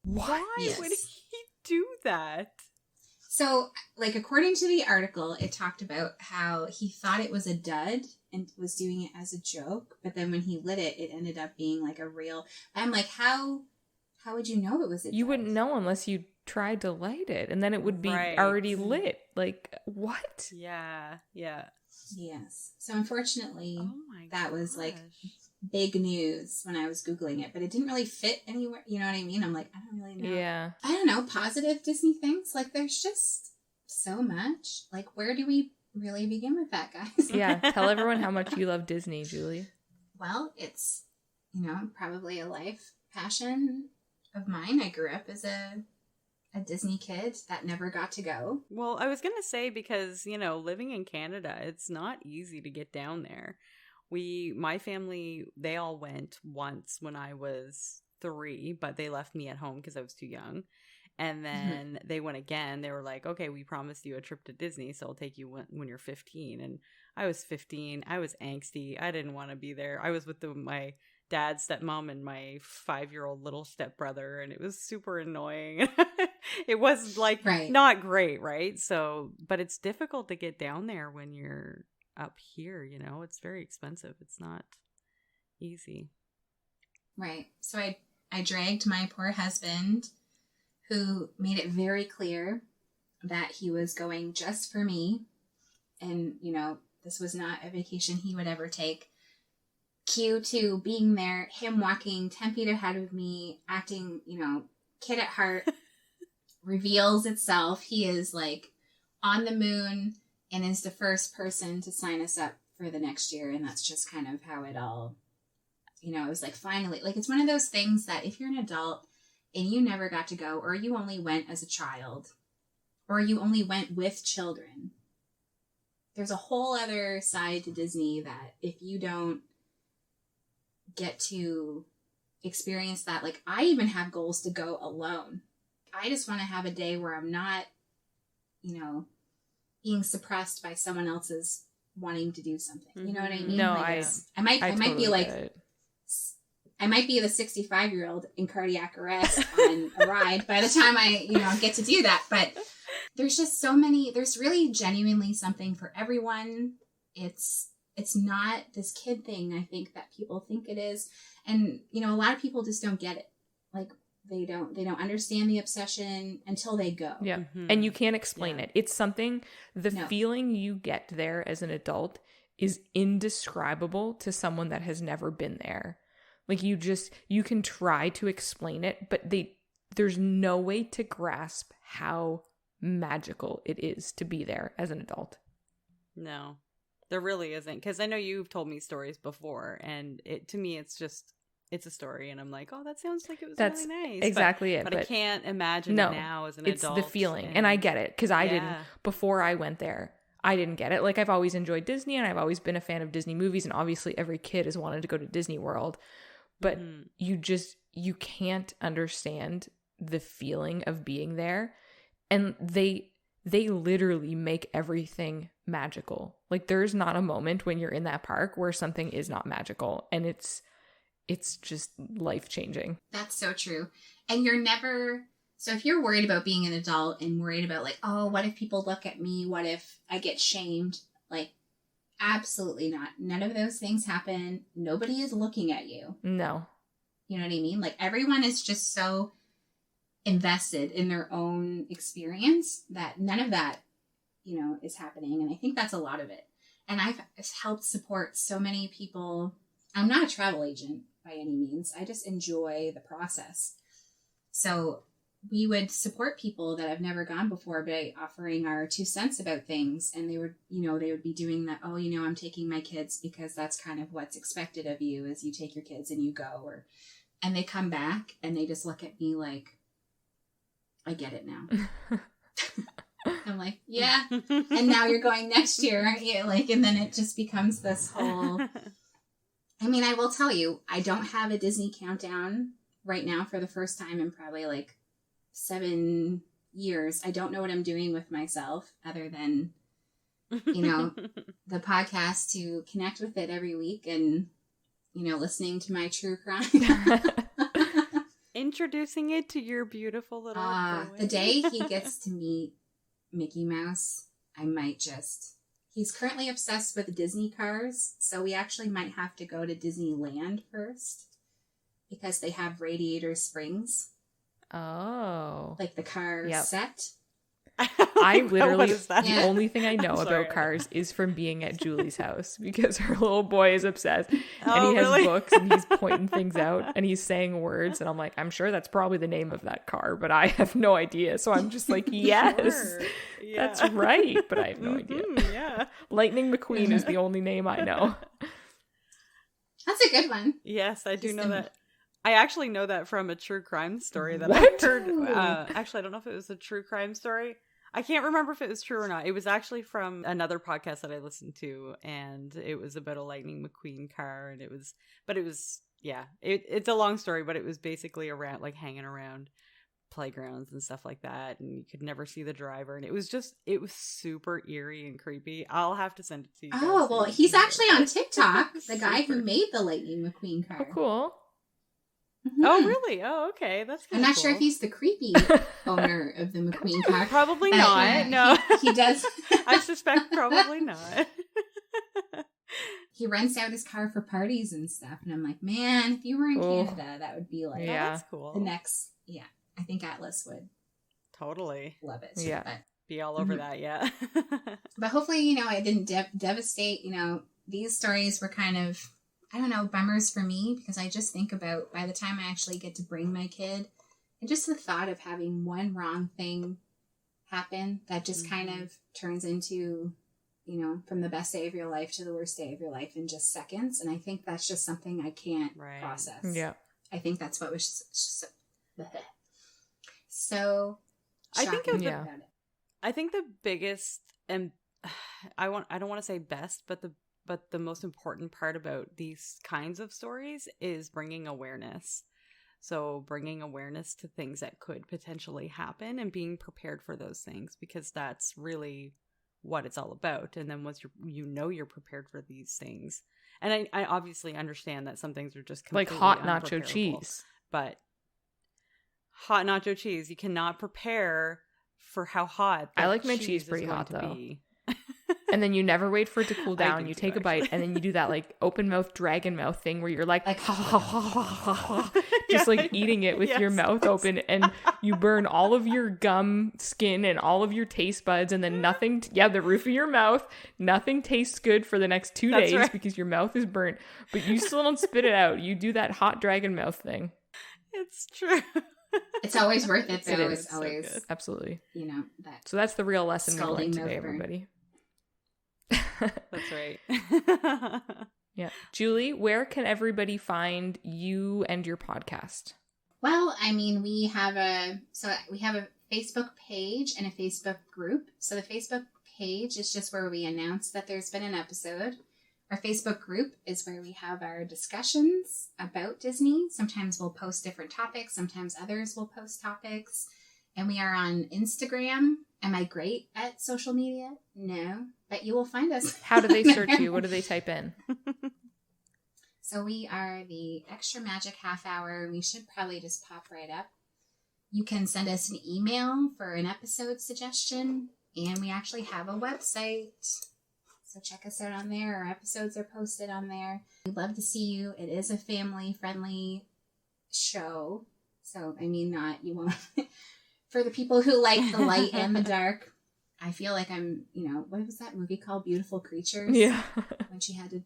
Why yes. would he do that? So, according to the article, it talked about how he thought it was a dud and was doing it as a joke, but then when he lit it, it ended up being a real... I'm like, how would you know it was a dud? You wouldn't know unless you tried to light it, and then it would be already lit. What? Yeah. Yes. So unfortunately, that was big news when I was Googling it, but it didn't really fit anywhere. You know what I mean? I'm like, I don't really know. Yeah. I don't know. Positive Disney things. There's just so much. Where do we really begin with that, guys? Yeah. Tell everyone how much you love Disney, Julie. Well, it's, probably a life passion of mine. I grew up as a Disney kid that never got to go. Well, I was going to say, because, living in Canada, it's not easy to get down there. My family, they all went once when I was 3, but they left me at home because I was too young. And then they went again. They were like, okay, we promised you a trip to Disney, so I'll take you when you're 15. And I was 15. I was angsty. I didn't want to be there. I was with my dad's stepmom and my 5-year-old little stepbrother, and it was super annoying. It was not great, right? So, but it's difficult to get down there when you're up here, it's very expensive. It's not easy. Right. So I dragged my poor husband, who made it very clear that he was going just for me. And, this was not a vacation he would ever take. Cue to being there, him walking 10 feet ahead of me, acting, kid at heart, reveals itself. He is on the moon and is the first person to sign us up for the next year. And that's just kind of how it all, it was finally, it's one of those things that if you're an adult and you never got to go, or you only went as a child, or you only went with children, there's a whole other side to Disney that if you don't get to experience that, I even have goals to go alone. I just want to have a day where I'm not, being suppressed by someone else's wanting to do something. You know what I mean? No, I might totally be I might be the 65-year-old in cardiac arrest on a ride by the time I, get to do that. But there's just so many, there's really genuinely something for everyone. It's not this kid thing, I think, that people think it is. And, a lot of people just don't get it. They don't understand the obsession until they go. Yeah. Mm-hmm. And you can't explain it. It's something, feeling you get there as an adult is indescribable to someone that has never been there. You can try to explain it, but there's no way to grasp how magical it is to be there as an adult. No, there really isn't. Because I know you've told me stories before, and to me, it's a story, and I'm like, oh, that sounds like it was really nice. Exactly but I can't imagine it now as an adult. It's the feeling, and I get it, because I didn't, before I went there, I didn't get it. I've always enjoyed Disney, and I've always been a fan of Disney movies, and obviously every kid has wanted to go to Disney World. but you can't understand the feeling of being there. And they literally make everything magical. Like, there's not a moment when you're in that park where something is not magical, and it's just life-changing. That's so true. And you're never... So if you're worried about being an adult and worried about, like, oh, what if people look at me? What if I get shamed? Like, absolutely not. None of those things happen. Nobody is looking at you. No. You know what I mean? Like, everyone is just so invested in their own experience that none of that, you know, is happening. And I think that's a lot of it. And I've helped support so many people. I'm not a travel agent by any means. I just enjoy the process. So we would support people that have never gone before by offering our 2 cents about things. And they would be doing that. Oh, you know, I'm taking my kids because that's kind of what's expected of you, is you take your kids and you go. And they come back and they just look at me like, I get it now. I'm like, yeah. And now you're going next year, aren't you? Like, and then it just becomes this whole... I mean, I will tell you, I don't have a Disney countdown right now for the first time in probably like 7 years. I don't know what I'm doing with myself other than, you know, the podcast to connect with it every week and, you know, listening to my true crime. Introducing it to your beautiful little boy. The day he gets to meet Mickey Mouse, I might just... He's currently obsessed with Disney cars, so we actually might have to go to Disneyland first because they have Radiator Springs. Oh. Like the car set. I literally, the only thing I know about cars is from being at Julie's house because her little boy is obsessed and he has books and he's pointing things out and he's saying words and I'm like, I'm sure that's probably the name of that car, but I have no idea. So I'm just like, yes, that's right. But I have no idea. Yeah. Lightning McQueen is the only name I know. That's a good one. Yes, I do know that. I actually know that from a true crime story that I heard. Actually, I don't know if it was a true crime story. I can't remember if it was true or not. It was actually from another podcast that I listened to, and it was about a Lightning McQueen car, and it's a long story, but it was basically around, like, hanging around playgrounds and stuff like that, and you could never see the driver, and it was super eerie and creepy. I'll have to send it to you guys. Oh, well, he's actually on TikTok, the guy who made the Lightning McQueen car. Oh, cool. Mm-hmm. Oh, really? Oh, okay. That's I'm not sure if he's the creepy owner of the McQueen car. Probably not. No. He does. I suspect probably not. He rents out his car for parties and stuff. And I'm like, man, if you were in Canada, that would be like that's cool. The next, I think Atlas would totally love it. Yeah. But, be all over that, yeah. But hopefully, you know, it didn't devastate, you know, these stories were kind of, I don't know, bummers for me because I just think about by the time I actually get to bring my kid and just the thought of having one wrong thing happen that just kind of turns into, you know, from the best day of your life to the worst day of your life in just seconds. And I think that's just something I can't process. Yeah. I think that's what was so I think about it. I think the biggest and I don't want to say best, but the most important part about these kinds of stories is bringing awareness. So bringing awareness to things that could potentially happen and being prepared for those things, because that's really what it's all about. And then once you're prepared for these things. And I obviously understand that some things are just completely like hot nacho cheese. But hot nacho cheese, you cannot prepare for how hot I like my cheese pretty hot though. And then you never wait for it to cool down. You take a bite and then you do that like open mouth dragon mouth thing where you're like just like eating it with your mouth open, and you burn all of your gum skin and all of your taste buds, and then nothing the roof of your mouth, nothing tastes good for the next 2 days because your mouth is burnt, but you still don't spit it out. You do that hot dragon mouth thing. It's true. It's always worth it though. It is. It's always so absolutely, you know, that. So that's the real lesson we learned today, everybody. That's right. Yeah. Julie, where can everybody find you and your podcast? Well, I mean, we have a Facebook page and a Facebook group. So the Facebook page is just where we announce that there's been an episode. Our Facebook group is where we have our discussions about Disney. Sometimes we'll post different topics. Sometimes others will post topics. And we are on Instagram. Am I great at social media? No, but you will find us. How do they search you? What do they type in? So we are the Extra Magic Half Hour. We should probably just pop right up. You can send us an email for an episode suggestion. And we actually have a website. So check us out on there. Our episodes are posted on there. We'd love to see you. It is a family-friendly show. So, I mean, you won't... For the people who like the light and the dark, I feel like I'm, what was that movie called? Beautiful Creatures? Yeah. When she had to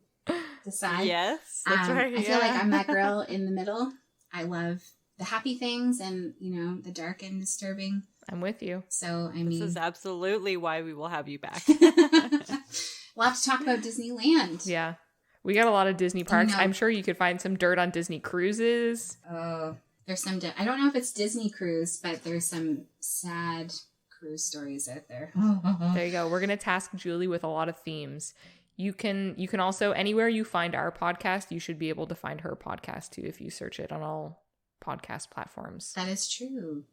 decide. Yes, that's right. I feel like I'm that girl in the middle. I love the happy things and, the dark and disturbing. I'm with you. So, I mean... This is absolutely why we will have you back. We'll have to talk about Disneyland. Yeah. We got a lot of Disney parks. I'm sure you could find some dirt on Disney cruises. Oh, there's some... I don't know if it's Disney cruise, but there's some sad cruise stories out there. There you go. We're going to task Julie with a lot of themes. You can also, anywhere you find our podcast, you should be able to find her podcast too if you search it on all podcast platforms. That is true.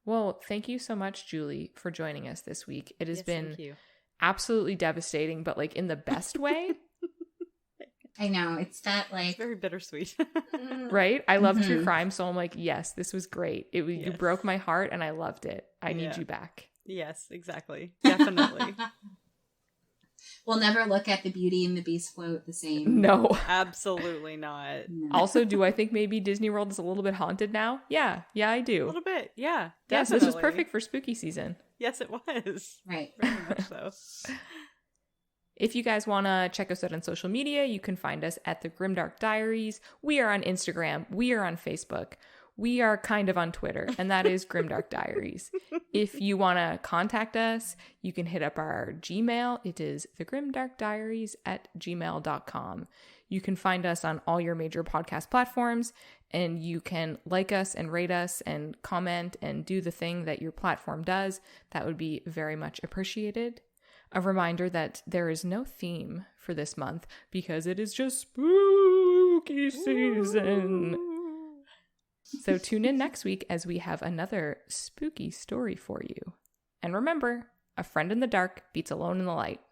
Well, thank you so much, Julie, for joining us this week. It has been absolutely devastating, but in the best way. I know. It's that It's very bittersweet. Right? I love true crime, so I'm like, yes, this was great. You broke my heart and I loved it. I need you back. Yes, exactly. Definitely. We'll never look at the Beauty and the Beast float the same. No. Absolutely not. No. Also, do I think maybe Disney World is a little bit haunted now? Yeah, I do. A little bit, yeah. Definitely. Yes, this was perfect for spooky season. Yes, it was. Right. Very much so. If you guys want to check us out on social media, you can find us at the Grimdark Diaries. We are on Instagram. We are on Facebook. We are kind of on Twitter, and that is Grimdark Diaries. If you want to contact us, you can hit up our Gmail. It is thegrimdarkdiaries@gmail.com. You can find us on all your major podcast platforms, and you can like us and rate us and comment and do the thing that your platform does. That would be very much appreciated. A reminder that there is no theme for this month because it is just spooky season. So tune in next week as we have another spooky story for you. And remember, a friend in the dark beats alone in the light.